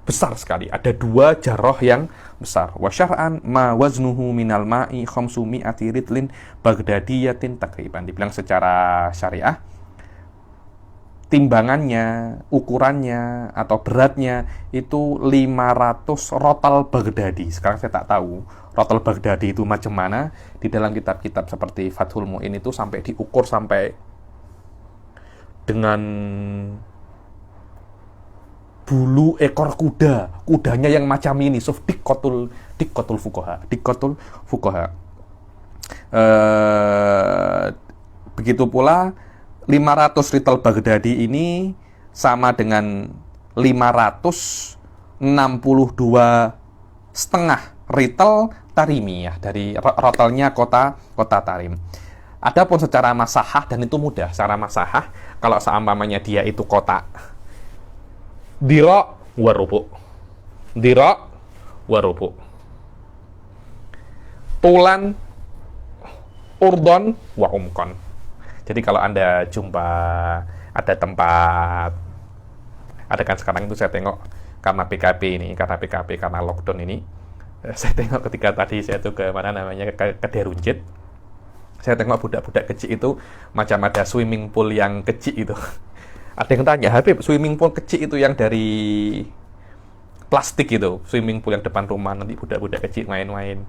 besar sekali. Ada dua jarroh yang besar. Wa syar'an ma waznuhu minal ma'i khamsumi'ati ritlin bagdadiyatin takriban. Dibilang secara syariah, timbangannya, ukurannya, atau beratnya itu 500 rotal Baghdadi. Sekarang saya tak tahu rotal Baghdadi itu macam mana. Di dalam kitab-kitab seperti Fathul Mu'in itu sampai diukur sampai dengan bulu ekor kuda. Kudanya yang macam ini. Dikkotul fuqaha. Begitu pula 500 rital Baghdadi ini sama dengan 562 setengah rital Tarimiyah, dari rotalnya kota Tarim. Adapun secara masahah, dan itu mudah, secara masahah, kalau seumpamanya dia itu kotak, dira wa rubu, tulan urdon wa umkon. Jadi kalau Anda jumpa ada tempat, ada kan sekarang itu saya tengok karena PKP, karena lockdown ini, saya tengok ketika tadi saya tuh ke mana namanya, ke Derunjit, saya tengok budak-budak kecil itu macam ada swimming pool yang kecil itu. Ada yang tanya, Habib, swimming pool kecil itu yang dari plastik itu, swimming pool yang depan rumah, nanti budak-budak kecil main-main,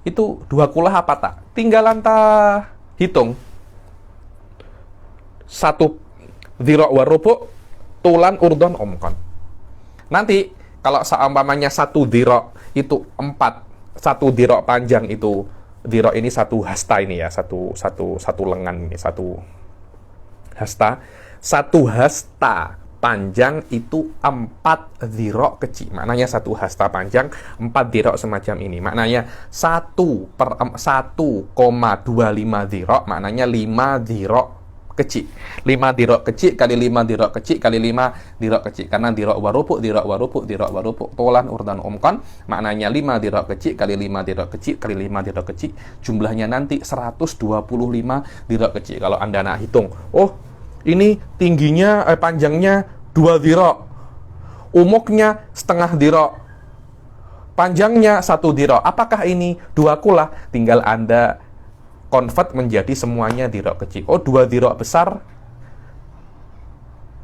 itu 2 kulah apa tak? Tinggal anta hitung 1 dhira' wa rubu', tulan urdon umkon. Nanti kalau seumpamanya 1 dhira' itu 1 dhira' panjang itu, dhira' ini 1 hasta ini ya, satu lengan ini, 1 hasta. 1 hasta panjang itu 4 dhira' kecil. Maknanya 1 hasta panjang 4 dhira' semacam ini. Maknanya 1/1,25 dhira', maknanya 5 dhira' kecil. 5 dhira' kecil kali 5 dhira' kecil kali 5 dhira' kecil. Karena dhira' wa rubu', tolan urdan umkon, maknanya 5 dhira' kecil kali 5 dhira' kecil kali 5 dhira' kecil, jumlahnya nanti 125 dhira' kecil. Kalau Anda nak hitung, oh ini tingginya, panjangnya 2 dhira', umuknya setengah dhira', panjangnya 1 dhira'. Apakah ini 2 kulah? Tinggal Anda convert menjadi semuanya dhira' kecil. Oh, 2 dhira' besar,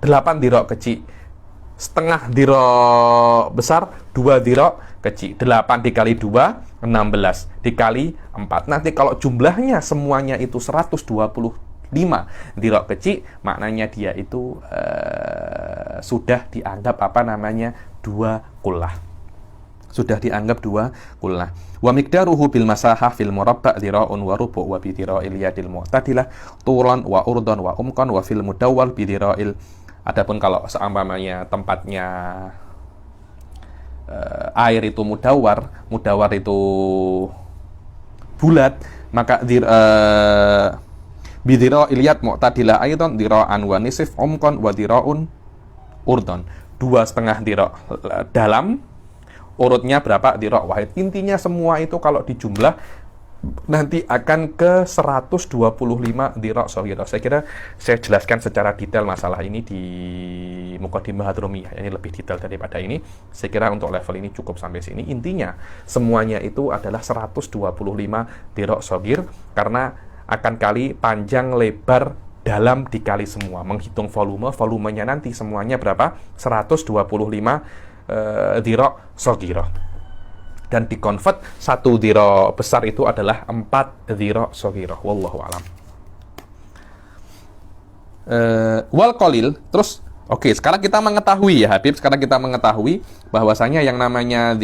8 dhira' kecil. Setengah dhira' besar, 2 dhira' kecil. 8 dikali 2, 16. Dikali 4. Nanti kalau jumlahnya semuanya itu 125 dhira' kecil, maknanya dia itu sudah dianggap 2 kulah. Sudah dianggap 2 kulah. Wa miqdaruhu bil masahah fil murabba' dhira'un wa rubu' wa bi dhira'il yadil mu'tadilah tulan wa urdon wa umkon wa fil mudawwal bi dhira'il. Adapun kalau seumpamanya tempatnya air itu mudawar itu bulat, maka bi dhira'il yad mu'tadilah aidan dhira'an wa nisif umkon wa dhira'un urdon. 2,5 dhira' dalam, urutnya berapa? Dhira' wahid. Intinya semua itu kalau dijumlah nanti akan ke 125 dhira' shaghirah. Saya kira saya jelaskan secara detail masalah ini di Muqaddimah Hadromiyah. Ini lebih detail daripada ini. Saya kira untuk level ini cukup sampai sini. Intinya semuanya itu adalah 125 dhira' shaghir, karena akan kali panjang, lebar, dalam dikali semua. Menghitung volumenya nanti semuanya berapa? 125 dhira' shaghirah. Dan dikonvert 1 dhira' besar itu adalah 4 dhira' shaghirah. Wallahu a'lam. Wal qalil. Terus oke, sekarang kita mengetahui ya Habib, sekarang kita mengetahui bahwasanya yang namanya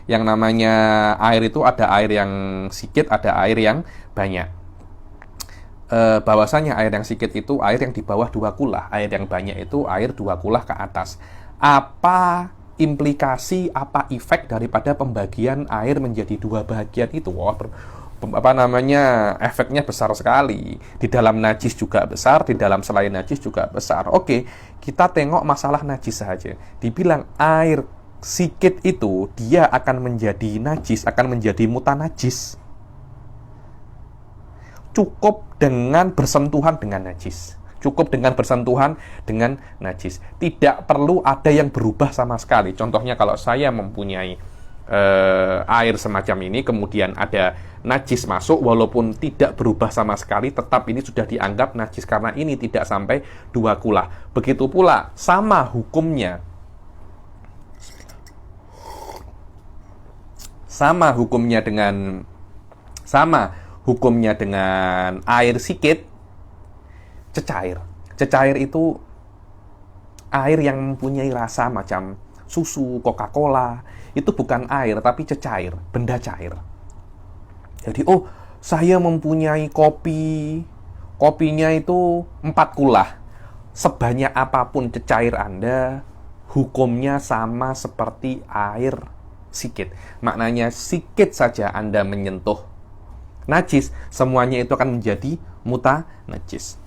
yang namanya air itu ada air yang sedikit, ada air yang banyak. Bahwasanya air yang sedikit itu air yang di bawah 2 kulah, air yang banyak itu air 2 kulah ke atas. Apa implikasi, apa efek daripada pembagian air menjadi 2 bagian itu? efeknya besar sekali. Di dalam najis juga besar, di dalam selain najis juga besar. Oke, kita tengok masalah najis saja. Dibilang air sikit itu dia akan menjadi najis, akan menjadi mutanajis. Cukup dengan bersentuhan dengan najis. Cukup dengan bersentuhan dengan najis. Tidak perlu ada yang berubah sama sekali. Contohnya kalau saya mempunyai air semacam ini, kemudian ada najis masuk, walaupun tidak berubah sama sekali, tetap ini sudah dianggap najis karena ini tidak sampai 2 kula. Begitu pula sama hukumnya. Sama hukumnya dengan air sikit, cecair. Cecair itu air yang mempunyai rasa macam susu, Coca-Cola. Itu bukan air, tapi cecair, benda cair. Jadi, saya mempunyai kopi. Kopinya itu 4 kula. Sebanyak apapun cecair Anda, hukumnya sama seperti air sikit. Maknanya, sikit saja Anda menyentuh najis, semuanya itu akan menjadi mutanajis.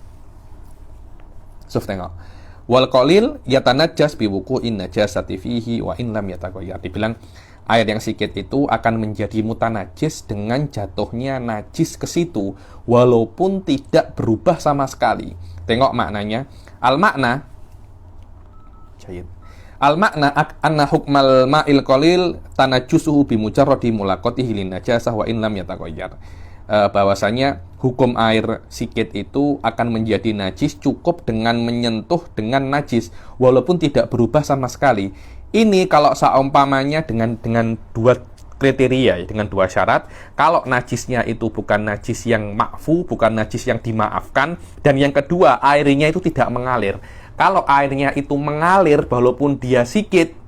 Tengok. Wal qalil yatanajjas bi wuqu'in najasati fihi wa in lam yataghayyar. Dibilang air yang sikit itu akan menjadi mutanajis dengan jatuhnya najis ke situ walaupun tidak berubah sama sekali. Tengok maknanya. Al-makna anna hukmal ma'il qalil tanajjusuhu bi mujarradi mulaqatihi lin najasah wa in lam yataghayyar. Bahwasanya hukum air sikit itu akan menjadi najis cukup dengan menyentuh dengan najis walaupun tidak berubah sama sekali. Ini kalau seumpamanya dengan 2 kriteria, dengan 2 syarat. Kalau najisnya itu bukan najis yang ma'fu, bukan najis yang dimaafkan, dan yang kedua airnya itu tidak mengalir. Kalau airnya itu mengalir walaupun dia sikit,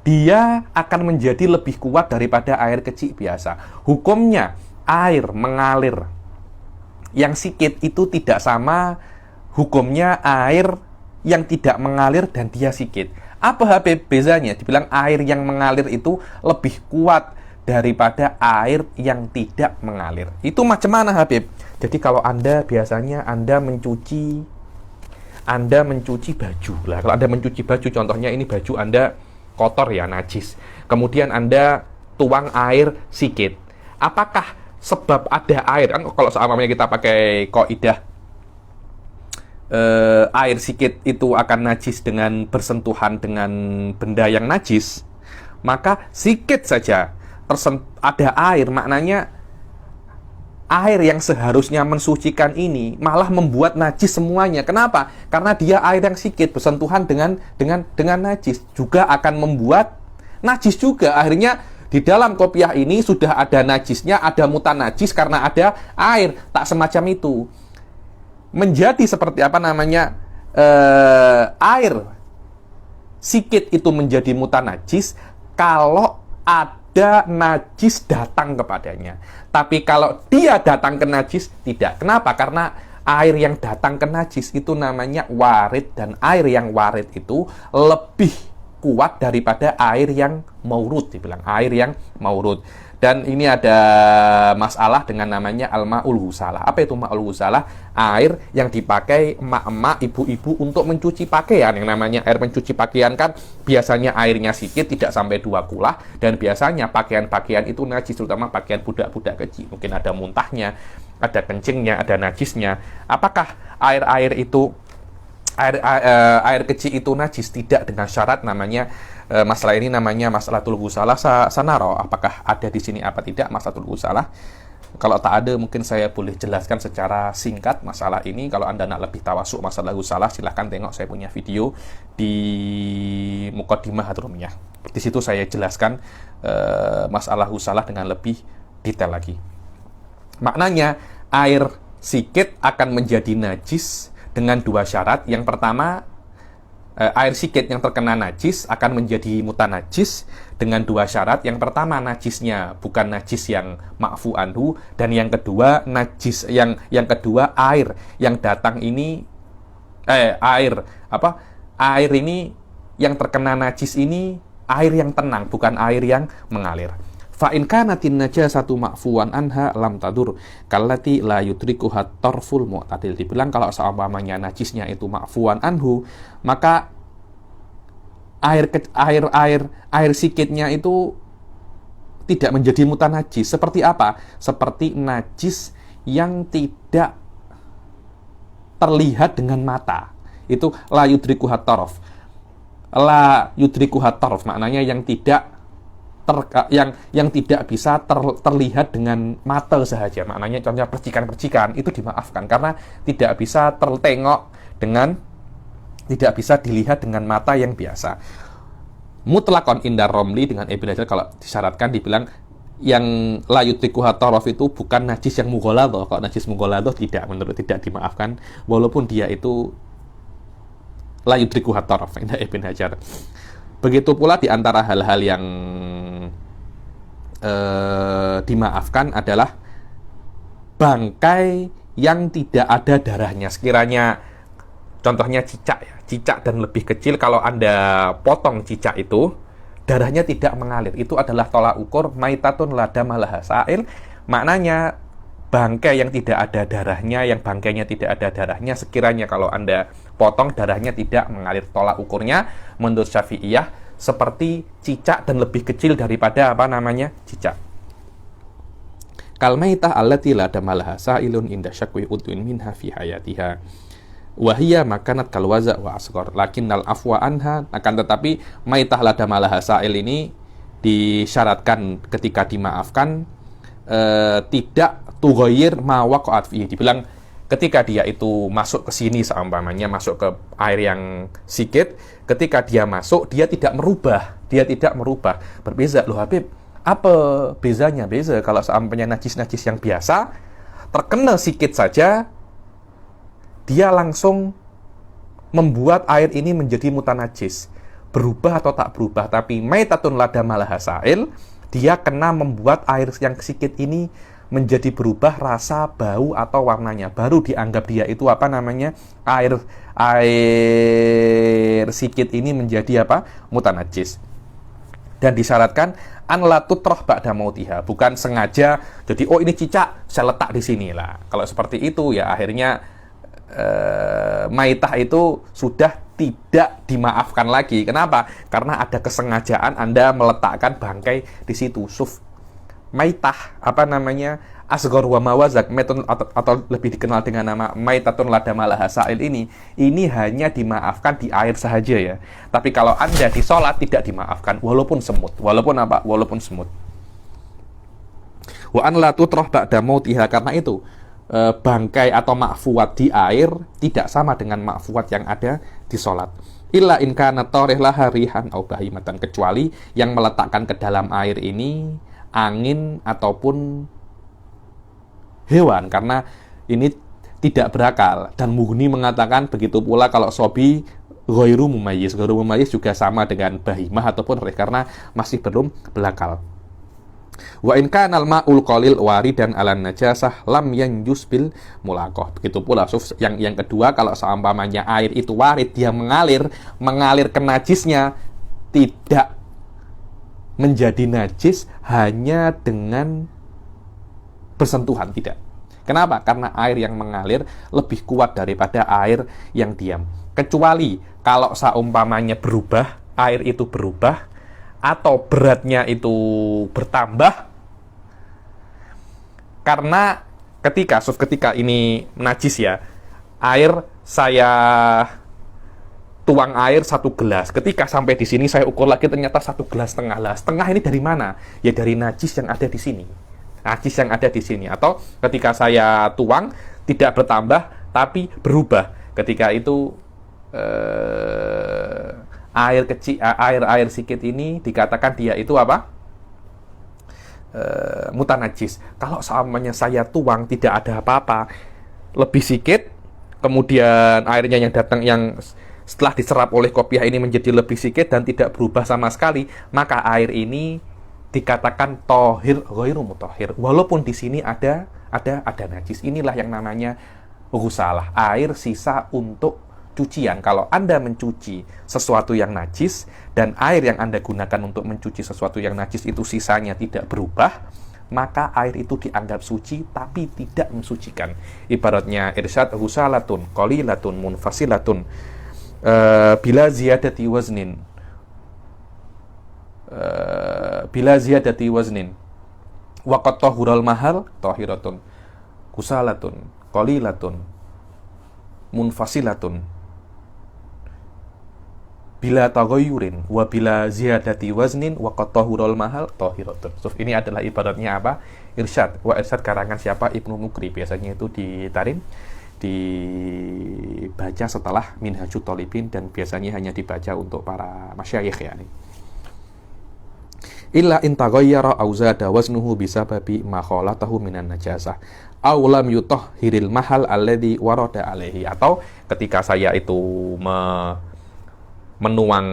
dia akan menjadi lebih kuat daripada air kecil biasa. Hukumnya, air mengalir yang sikit itu tidak sama hukumnya air yang tidak mengalir dan dia sikit. Apa Habib bezanya? Dibilang air yang mengalir itu lebih kuat daripada air yang tidak mengalir. Itu macam mana Habib? Jadi kalau Anda biasanya Anda mencuci baju. Lah, kalau Anda mencuci baju, contohnya ini baju Anda kotor ya, najis. Kemudian Anda tuang air sikit. Apakah sebab ada air? Kan kalau seumpamanya kita pakai kaidah air sikit itu akan najis dengan bersentuhan dengan benda yang najis, maka sikit saja ada air, maknanya air yang seharusnya mensucikan ini malah membuat najis semuanya. Kenapa? Karena dia air yang sikit bersentuhan dengan najis juga akan membuat najis juga. Akhirnya di dalam kopiah ini sudah ada najisnya, ada mutanajis karena ada air. Tak semacam itu. Menjadi seperti air sikit itu menjadi mutanajis kalau ada najis datang kepadanya. Tapi kalau dia datang ke najis, tidak. Kenapa? Karena air yang datang ke najis itu namanya warid, dan air yang warid itu lebih kuat daripada air yang maurud, dibilang air yang maurud. Dan ini ada masalah dengan namanya al-ma'ul ghusalah. Apa itu ma'ul ghusalah? Air yang dipakai emak-emak, ibu-ibu untuk mencuci pakaian. Yang namanya air mencuci pakaian kan biasanya airnya sedikit, tidak sampai 2 kulah. Dan biasanya pakaian-pakaian itu najis, terutama pakaian budak-budak kecil. Mungkin ada muntahnya, ada kencingnya, ada najisnya. Apakah air itu air kecil itu najis? Tidak, dengan syarat namanya masalah ini namanya masalatul ghusalah sanaro. Apakah ada di sini apa tidak masalatul ghusalah? Kalau tak ada, mungkin saya boleh jelaskan secara singkat masalah ini. Kalau Anda nak lebih tawasuk masalah ghusalah, silahkan tengok saya punya video di Muqaddimah Hadrumiyah. Di situ saya jelaskan masalah ghusalah dengan lebih detail lagi. Maknanya air sikit akan menjadi najis dengan 2 syarat. Yang pertama, air sikit yang terkena najis akan menjadi mutanajis dengan 2 syarat. Yang pertama, najisnya bukan najis yang ma'fu anhu, dan yang kedua air yang datang ini air ini yang terkena najis ini air yang tenang, bukan air yang mengalir. Fa in kanatin najasatu ma'fuwan anha lam tadur kallati la yudrikuha tarful mu'tadil. Dibilang kalau seumpamanya najisnya itu ma'fuwan anhu, maka air sikitnya itu tidak menjadi mutanajis. Seperti apa? Seperti najis yang tidak terlihat dengan mata. Itu la yudrikuha tarf. La yudrikuha tarf maknanya yang tidak yang tidak bisa terlihat dengan mata saja. Maknanya contohnya percikan-percikan itu dimaafkan karena tidak bisa tidak bisa dilihat dengan mata yang biasa. Mutlaqon indar Romli dengan Ibn Hajar kalau disyaratkan dibilang yang la yudrikuha taraf itu bukan najis yang mughaladhah. Kalau najis mughaladhah tidak dimaafkan walaupun dia itu la yudrikuha taraf inda Ibn Hajar. Begitu pula di antara hal-hal yang dimaafkan adalah bangkai yang tidak ada darahnya. Sekiranya contohnya cicak ya, cicak dan lebih kecil, kalau Anda potong cicak itu, darahnya tidak mengalir. Itu adalah tolak ukur maitatun la dama laha sa'il. Maknanya bangkai yang tidak ada darahnya, yang bangkainya tidak ada darahnya, sekiranya kalau Anda potong darahnya tidak mengalir. Tolak ukurnya menurut Syafi'iyah seperti cicak dan lebih kecil daripada cicak. Kal maitah allati la dama laha sa'ilun inda syakwi udwin minha fi hayatiha. Wahia makanat kalwaza wa asghar lakinnal afwa anha. Akan tetapi maitah la dama laha sa'il ini disyaratkan ketika dimaafkan tidak tughayyir ma waqa'at fihi. Dibilang ketika dia itu masuk ke sini seumpamanya masuk ke air yang sikit, ketika dia masuk dia tidak merubah. Berbeza loh Habib. Apa bezanya? Beza kalau seumpamanya najis-najis yang biasa terkena sikit saja dia langsung membuat air ini menjadi mutanajis. Berubah atau tak berubah, tapi maitatun la dama laha sa'il, dia kena membuat air yang sikit ini menjadi berubah rasa, bau, atau warnanya. Baru dianggap dia itu air sikit ini menjadi mutanajis. Dan disyaratkan an la tutrah ba'da mautiha, bukan sengaja jadi ini cicak saya letak di sini lah. Kalau seperti itu ya akhirnya maitah itu sudah tidak dimaafkan lagi. Kenapa? Karena ada kesengajaan Anda meletakkan bangkai di situ. Maitah asghar wa mawazak atau lebih dikenal dengan nama maitatun la dama laha sa'il ini hanya dimaafkan di air saja ya. Tapi kalau Anda di sholat tidak dimaafkan walaupun semut. Walaupun semut. Wa an la tutrah ba'da mautiha, karena itu bangkai atau ma'fuwat di air tidak sama dengan ma'fuwat yang ada di sholat. Illa in kana tarih laha rihan au bahimatan, kecuali yang meletakkan ke dalam air ini angin ataupun hewan, karena ini tidak berakal. Dan Mughni mengatakan begitu pula kalau sobi ghairu mumayyiz. Ghairu mumayyiz juga sama dengan bahimah ataupun rih, karena masih belum berakal. Wa in kana al-ma'ul qalil waridan 'alan najasah lam yanjus bil mulaqah. Begitu pula yang kedua, kalau seumpamanya air itu warid, dia mengalir ke najisnya, tidak menjadi najis hanya dengan bersentuhan, tidak. Kenapa? Karena air yang mengalir lebih kuat daripada air yang diam. Kecuali kalau seumpamanya air itu berubah atau beratnya itu bertambah, karena ketika ini najis ya, saya tuang air 1 gelas. Ketika sampai di sini saya ukur lagi ternyata 1,5 gelas. Setengah ini dari mana? Ya dari najis yang ada di sini. Atau ketika saya tuang tidak bertambah tapi berubah. Ketika itu air sikit ini dikatakan dia itu mutanajis. Kalau seandainya saya tuang tidak ada apa-apa, lebih sikit, kemudian airnya yang setelah diserap oleh kopiah ini menjadi lebih sedikit dan tidak berubah sama sekali, maka air ini dikatakan tohir ghairu mutahhir. Walaupun di sini ada najis. Inilah yang namanya ghusalah, air sisa untuk cucian. Kalau Anda mencuci sesuatu yang najis dan air yang Anda gunakan untuk mencuci sesuatu yang najis itu sisanya tidak berubah, maka air itu dianggap suci tapi tidak mensucikan. Ibaratnya irsyad husalatun qalilatun munfasilatun bila ziyadati waznin wa qad tahural mahal tahiratun husalatun qalilatun munfasilatun bila taghayyurin wa bila ziyadati waznin wa qad tahurul mahal tahiratun. So, ini adalah ibaratnya apa? Irsyad. Irsyad karangan siapa? Ibnu Mukri. Biasanya itu dibaca setelah Minhajut Thalibin dan biasanya hanya dibaca untuk para masyayikh ya. Illa in taghayyara aw zada waznuhu bisababi ma khalatahu minan najasah aw lam yutahhiril mahal alladhi warada alaihi. Atau ketika saya itu menuang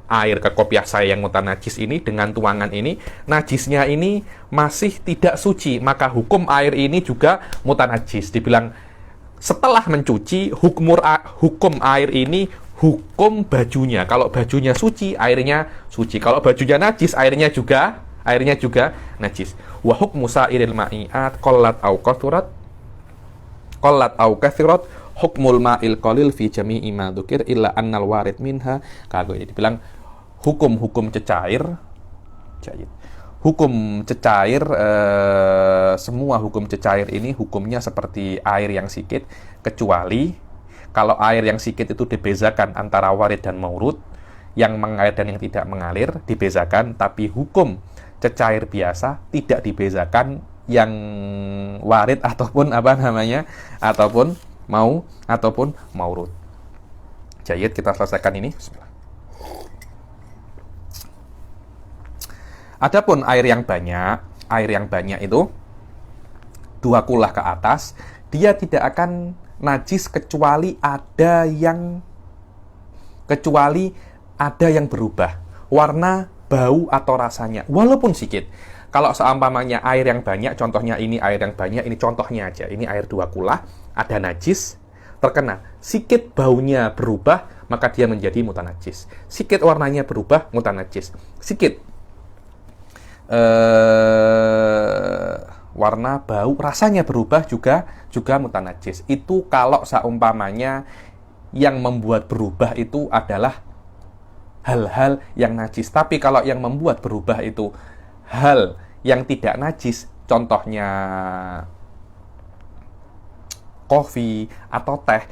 air ke kopiah saya yang mutanajis ini, dengan tuangan ini najisnya ini masih tidak suci, maka hukum air ini juga mutanajis. Dibilang setelah mencuci hukum air ini hukum bajunya. Kalau bajunya suci, airnya suci. Kalau bajunya najis, airnya juga najis. Wa hukmu sa'iril ma'iat qallat au kathurat hukmul ma'il qalil fi jami'i ma dzukir illa annal warid minha. Kagak jadi bilang hukum-hukum cecair. Hukum cecair semua hukum cecair ini hukumnya seperti air yang sikit, kecuali kalau air yang sikit itu dibezakan antara warid dan maurud, yang mengalir dan yang tidak mengalir dibezakan, tapi hukum cecair biasa tidak dibezakan yang warid ataupun ataupun maurud. Jayid, kita selesaikan ini. Bismillah. Adapun air yang banyak itu 2 kulah ke atas, dia tidak akan najis kecuali ada yang berubah warna, bau atau rasanya, walaupun sedikit. Kalau seumpamanya air yang banyak, contohnya ini air yang banyak, ini contohnya aja, ini air 2 kulah, ada najis, terkena, sikit baunya berubah, maka dia menjadi mutanajis. Sikit warnanya berubah, mutanajis. Sikit warna, bau, rasanya berubah juga mutanajis. Itu kalau seumpamanya yang membuat berubah itu adalah hal-hal yang najis. Tapi kalau yang membuat berubah itu hal yang tidak najis, contohnya kopi atau teh,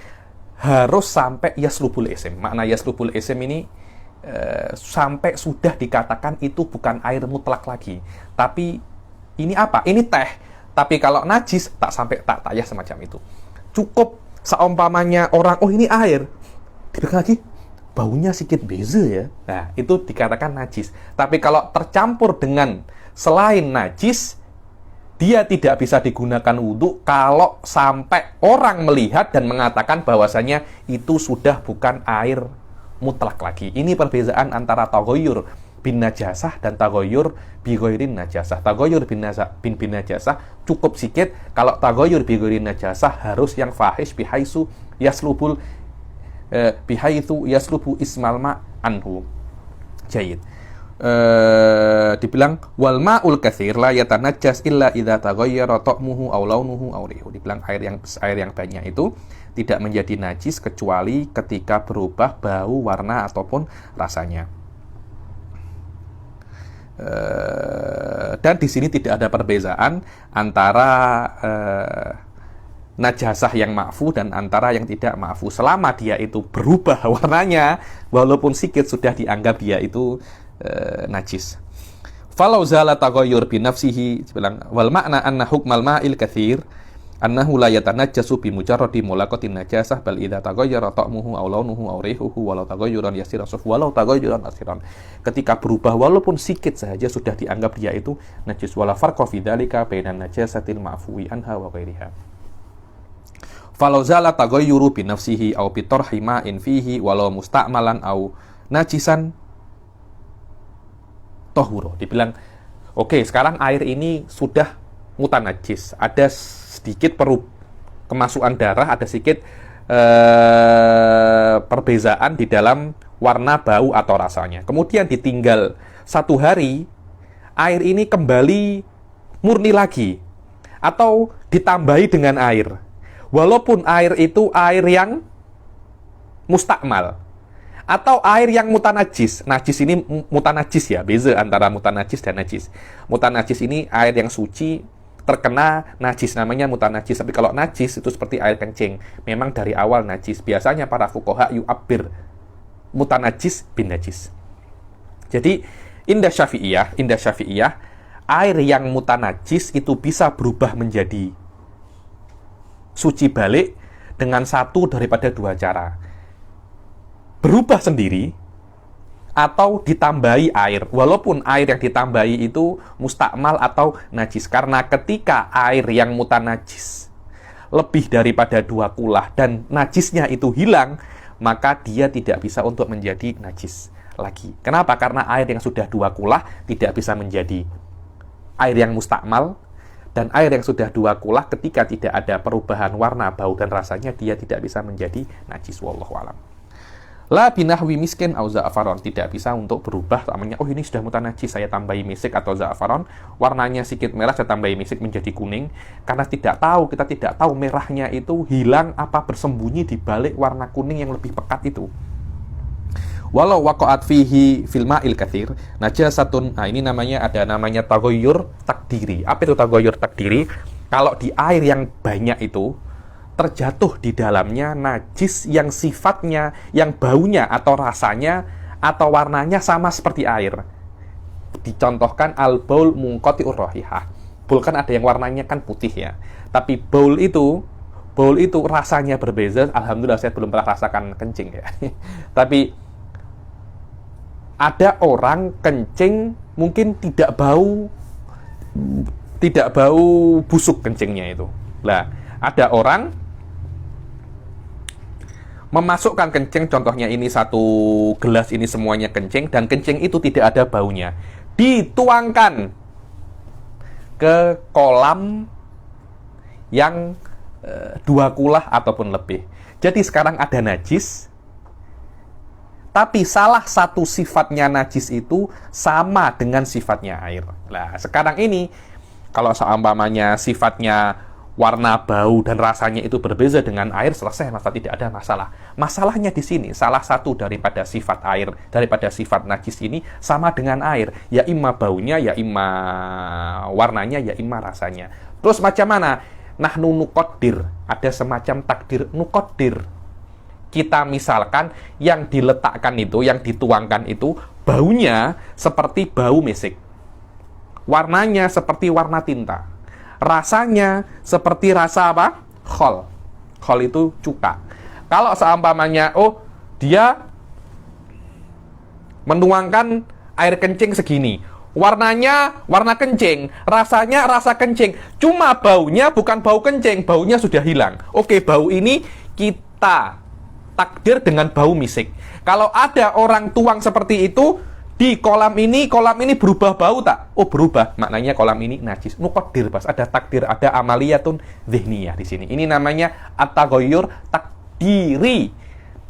harus sampai yaslubul isim. Makna yaslubul isim ini sampai sudah dikatakan itu bukan air mutlak lagi. Tapi ini apa? Ini teh. Tapi kalau najis tak sampai tak ya semacam itu. Cukup seumpamanya orang, oh ini air, dipegang lagi, baunya sedikit beza ya. Nah, itu dikatakan najis. Tapi kalau tercampur dengan selain najis, dia tidak bisa digunakan wudhu kalau sampai orang melihat dan mengatakan bahwasanya itu sudah bukan air mutlak lagi. Ini perbedaan antara taghayyur bin najasah dan taghayyur bi ghairin najasah. Taghayyur bin najasah cukup sedikit, kalau taghayyur bi ghairin najasah harus yang fahish bihaisu yaslubu ismal ma anhu. Jayid. Dibilang wal ma'ul katsir la yatanajjas illa idza taghayyara ta'muhu aw launuhu aw rihu. Dibilang air yang banyak itu tidak menjadi najis kecuali ketika berubah bau, warna ataupun rasanya. Dan di sini tidak ada perbedaan antara najasah yang ma'fu dan antara yang tidak ma'fu. Selama dia itu berubah warnanya, walaupun sedikit, sudah dianggap dia itu najis. Falau zala taghayyur bi nafsihi, bilang wal makna anna hukmal ma'il katsir annahu la yatanajjasu bi mujarradi mulaqatin najasah bal idza taghayyara ta'muhu aw launuhu aw rihuhu walau taghayyuran yasiran walau taghayyuran yasiran. Ketika berubah walaupun sedikit saja sudah dianggap dia itu najis. Wala farqa fi dzalika bainan najasatil ma'fuwi anha wa ghairiha. Falau zala taghayyuru bi nafsihi aw bi tarhi ma'in fihi walau musta'malan aw najisan tohuro. Dibilang, oke, sekarang air ini sudah mutanajis, ada sedikit kemasukan darah, ada sedikit perbezaan di dalam warna, bau, atau rasanya. Kemudian ditinggal 1 hari, air ini kembali murni lagi, atau ditambahi dengan air. Walaupun air itu air yang mustakmal, atau air yang mutanajis. Najis ini mutanajis ya, beza antara mutanajis dan najis. Mutanajis ini air yang suci, terkena najis, namanya mutanajis. Tapi kalau najis itu seperti air kencing, memang dari awal najis. Biasanya para fuqaha yu'abbir mutanajis bin najis. Jadi indah Syafi'iyah, air yang mutanajis itu bisa berubah menjadi suci balik dengan satu daripada 2 cara. Berubah sendiri atau ditambahi air. Walaupun air yang ditambahi itu mustakmal atau najis. Karena ketika air yang mutanajis lebih daripada 2 kulah dan najisnya itu hilang, maka dia tidak bisa untuk menjadi najis lagi. Kenapa? Karena air yang sudah 2 kulah tidak bisa menjadi air yang mustakmal, dan air yang sudah 2 kulah ketika tidak ada perubahan warna, bau, dan rasanya, dia tidak bisa menjadi najis. Wallahu a'lam. La binahwi miskin au za'afaron, tidak bisa untuk berubah namanya, oh ini sudah mutanajis, saya tambahi misik atau za'afaron, warnanya sedikit merah, saya tambahi misik menjadi kuning, karena kita tidak tahu merahnya itu hilang apa bersembunyi di balik warna kuning yang lebih pekat itu. Walau waqa'at fihi fil ma'il katsir najasatun. Nah, ini ada namanya taghayyur takdiri. Apa itu taghayyur takdiri? Kalau di air yang banyak itu terjatuh di dalamnya najis yang sifatnya, yang baunya atau rasanya atau warnanya sama seperti air. Dicontohkan al-baul munqati'ur raihah. Baul kan ada yang warnanya kan putih ya. Tapi baul itu rasanya berbeza. Alhamdulillah saya belum pernah rasakan kencing ya. Tapi ada orang kencing mungkin tidak bau busuk kencingnya itu. Lah, ada orang memasukkan kencing, contohnya ini 1 gelas ini semuanya kencing, dan kencing itu tidak ada baunya. Dituangkan ke kolam yang 2 kulah ataupun lebih. Jadi sekarang ada najis, tapi salah satu sifatnya najis itu sama dengan sifatnya air. Nah, sekarang ini, kalau seumpamanya sifatnya warna, bau, dan rasanya itu berbeza dengan air, selesai, maka tidak ada masalah. Masalahnya di sini, salah satu daripada sifat air, daripada sifat najis ini sama dengan air. Ya imma baunya, ya imma warnanya, ya imma rasanya. Terus macam mana? Nahnu nuqaddir. Ada semacam takdir nuqaddir. Kita misalkan yang diletakkan itu, yang dituangkan itu, baunya seperti bau misik. Warnanya seperti warna tinta. Rasanya seperti rasa apa? Khol. Khol itu cuka. Kalau seumpamanya, dia menuangkan air kencing segini. Warnanya warna kencing, rasanya rasa kencing. Cuma baunya bukan bau kencing, baunya sudah hilang. Oke, bau ini kita takdir dengan bau misik. Kalau ada orang tuang seperti itu di kolam ini berubah bau tak? Oh, berubah. Maknanya kolam ini najis. Nuqaddir, Bas. Ada takdir, ada amaliyatun dzihniyah di sini. Ini namanya at-taghayyur takdiri.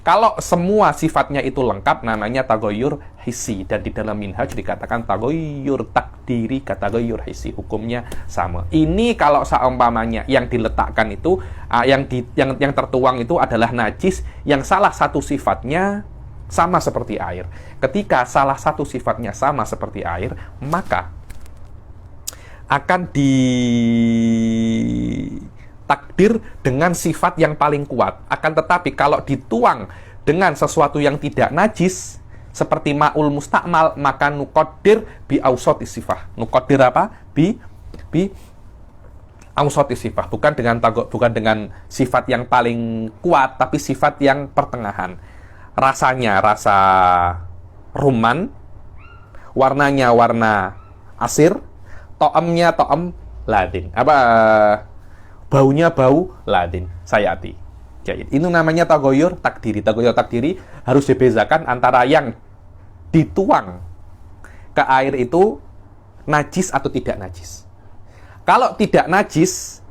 Kalau semua sifatnya itu lengkap, namanya taghayyur hissi. Dan di dalam minhaj dikatakan taghayyur takdiri, taghayyur hissi. Hukumnya sama. Ini kalau seumpamanya yang diletakkan itu, yang tertuang itu adalah najis, yang salah satu sifatnya sama seperti air. Ketika salah satu sifatnya sama seperti air, maka akan takdir dengan sifat yang paling kuat. Akan tetapi kalau dituang dengan sesuatu yang tidak najis seperti ma'ul mustakmal, maka nuqaddir bi awsati sifah. Nuqaddir apa? Bi awsati sifah. Bukan dengan sifat yang paling kuat, tapi sifat yang pertengahan. Rasanya rasa rumman, warnanya warna asir, to'amnya to'am ladin. Baunya bau ladin, sayati. Jadi, itu namanya taghayyur takdiri. Taghayyur takdiri harus dibedakan antara yang dituang ke air itu najis atau tidak najis. Kalau tidak najis,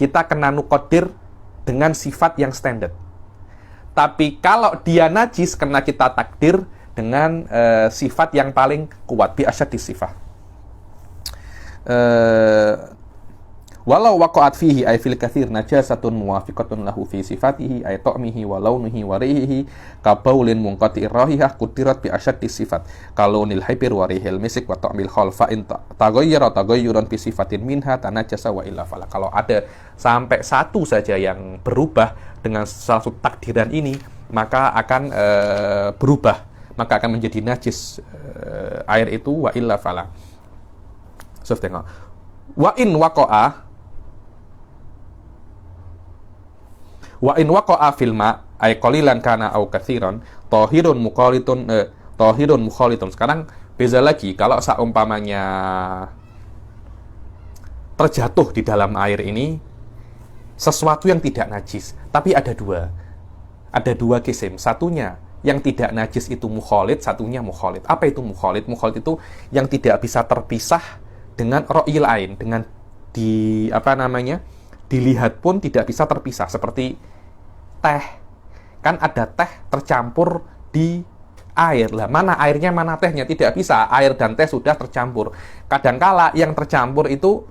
kita kena nukodir dengan sifat yang standar. Tapi kalau dia najis, kena kita takdir dengan sifat yang paling kuat, bi asyaddi sifat. Walau waqa'at fihi ay fil katsir najasatun muwafiqatun lahu fi sifatihi ay ta'mihi wa launihi wa rihihi ka baulin munqati'ir rahihah qudirat bi asyaddi sifat kalunil haibir wa rihil misik wa ta'mil khal fa in taghayyara taghayyuran bi sifatin minha tanajasa wa illa fala. Kalau ada sampai satu saja yang berubah dengan salah satu takdiran ini, maka akan berubah, maka akan menjadi najis air itu, wa illa fala. So, tengok. Wa in waqa'a fil ma ay qalilan kana au katsiran tahirun mukhalitun. Sekarang beza lagi kalau seumpamanya terjatuh di dalam air ini sesuatu yang tidak najis, tapi ada dua kisim. Satunya yang tidak najis itu mukhalit, satunya mukhalit. Apa itu mukhalit? Mukhalit itu yang tidak bisa terpisah dengan ra'yil ain, dengan dilihat pun tidak bisa terpisah, seperti teh. Kan ada teh tercampur di air. Lah, mana airnya, mana tehnya? Tidak bisa. Air dan teh sudah tercampur. Kadangkala yang tercampur itu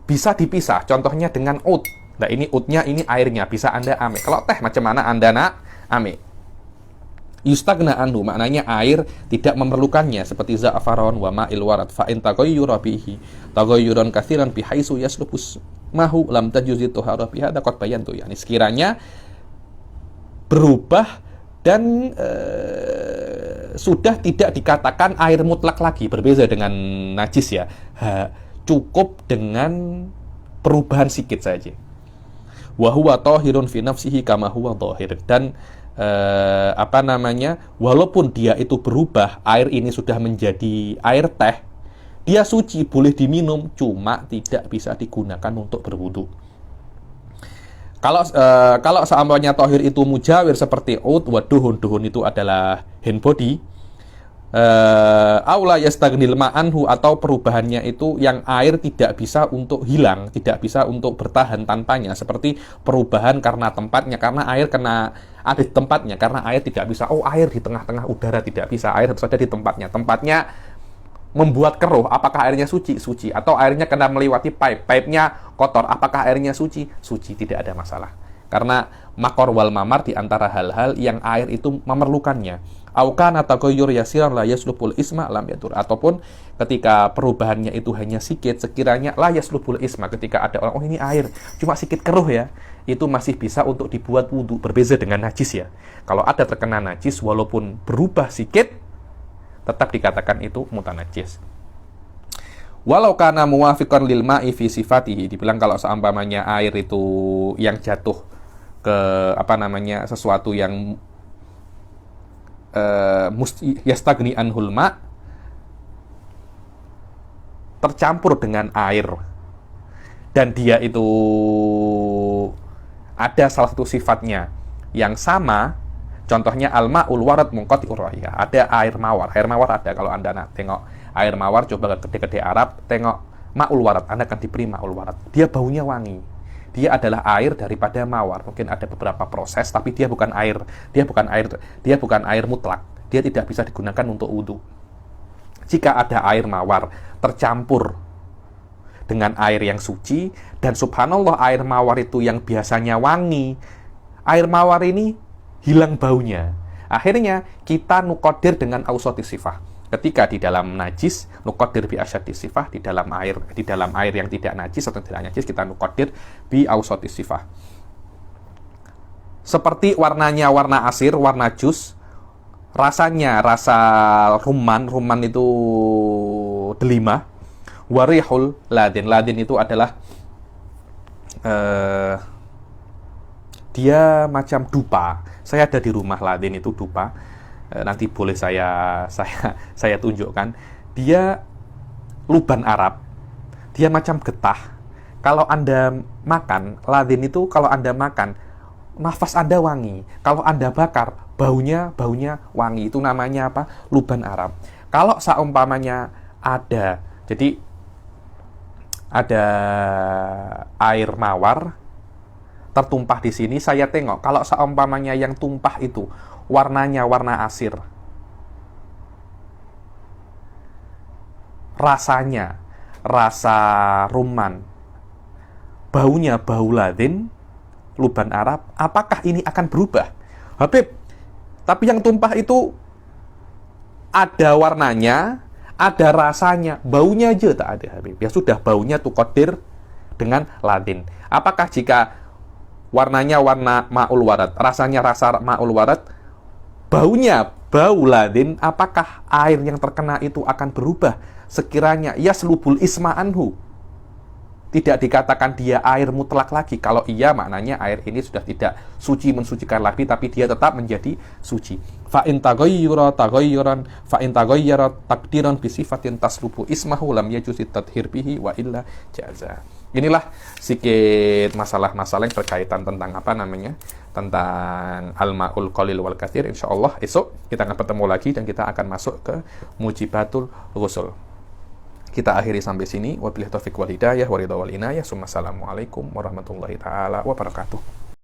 bisa dipisah. Contohnya dengan oat. Nah, ini oatnya, ini airnya. Bisa Anda ame. Kalau teh, macam mana Anda nak ame? Yustagna anhu, maknanya air tidak memerlukannya, seperti za'faron wa ma'il warad fa in taghayyura bihi taghayyuran katsiran bi haitsu yaslubus mahu lam tajuzi tuhara biha qad bayantu. Yani sekiranya berubah dan sudah tidak dikatakan air mutlak lagi, berbeda dengan najis ya. Cukup dengan perubahan sedikit saja. Wa huwa tahirun fi nafsihi kama huwa dhahir. Dan walaupun dia itu berubah, air ini sudah menjadi air teh, dia suci, boleh diminum, cuma tidak bisa digunakan untuk berwudu. Kalau seandainya tahir itu mujawir seperti oat, duhun itu adalah hand body, aula yastagnil ma'anhu, atau perubahannya itu yang air tidak bisa untuk hilang, tidak bisa untuk bertahan tanpanya, seperti perubahan karena tempatnya, karena air ada di tempatnya, karena air tidak bisa, air di tengah-tengah udara, tidak bisa, air harus ada di tempatnya membuat keruh, apakah airnya suci? Suci. Atau airnya kena melewati pipe-nya kotor, apakah airnya suci? Suci, tidak ada masalah. Karena makor wal mamar di antara hal-hal yang air itu memerlukannya. Aukana taghayyur yasiran la yaslubul isma lam yadur. Ataupun ketika perubahannya itu hanya sikit, sekiranya la yaslubul isma, ketika ada orang, ini air cuma sikit keruh ya, itu masih bisa untuk dibuat wudu. Berbeza dengan najis ya. Kalau ada terkena najis, walaupun berubah sikit, tetap dikatakan itu mutanajis. Walau kana muwafiqan lil ma'i fi sifatihi, dibilang kalau seumpamanya air itu yang jatuh ke sesuatu yang yastagni anhul ma, tercampur dengan air, dan dia itu ada salah satu sifatnya yang sama, contohnya al-ma'ul warad munqati'ur rahiyah, ada air mawar ada, kalau Anda tengok air mawar, coba ke kedai Arab, tengok ma'ul warad, Anda akan diberi ma'ul warad, dia baunya wangi, dia adalah air daripada mawar. Mungkin ada beberapa proses, tapi dia bukan air mutlak, dia tidak bisa digunakan untuk wudu. Jika ada air mawar tercampur dengan air yang suci, dan subhanallah air mawar itu yang biasanya wangi, air mawar ini hilang baunya, akhirnya kita nukodir dengan ausati sifah. Ketika di dalam najis, nukodir bi asyaddi sifah, di dalam air yang tidak najis atau tidak najis, kita nukodir bi ausati sifah. Seperti warnanya warna asir, warna jus, rasanya rasa rumman itu delima, warihul ladin itu adalah dia macam dupa. Saya ada di rumah ladin itu dupa. Nanti boleh saya tunjukkan. Dia luban Arab. Dia macam getah. Kalau Anda makan ladin itu, kalau Anda makan, nafas Anda wangi. Kalau Anda bakar, baunya wangi. Itu namanya apa? Luban Arab. Kalau seumpamanya ada, jadi ada air mawar tertumpah di sini, saya tengok kalau seumpamanya yang tumpah itu warnanya warna asir, rasanya rasa rumman, baunya bau ladin, luban Arab, apakah ini akan berubah? Habib, tapi yang tumpah itu ada warnanya, ada rasanya, baunya aja tak ada, Habib. Ya sudah, baunya tuh kodir dengan ladin. Apakah jika warnanya warna ma'ul warad, rasanya rasa ma'ul warad, baunya bau ladin, apakah air yang terkena itu akan berubah? Sekiranya yaslubul isma anhu, tidak dikatakan dia air mutlak lagi. Kalau iya, maknanya air ini sudah tidak suci mensucikan lagi, tapi dia tetap menjadi suci. Fa in taghayyara taghayyuran, fa in taghayyara takdiran bi sifatin taslubu ismahu lam yajuzi tadhhir bihi wa illa jaza. Inilah sedikit masalah-masalah yang berkaitan tentang apa namanya? Tentang al-ma'ul qalil wal katsir. Insyaallah esok kita akan bertemu lagi dan kita akan masuk ke mujibatul ghusl. Kita akhiri sampai sini. Wabillahi taufiq wal hidayah wa ridha wal inayah. Assalamualaikum warahmatullahi taala wabarakatuh.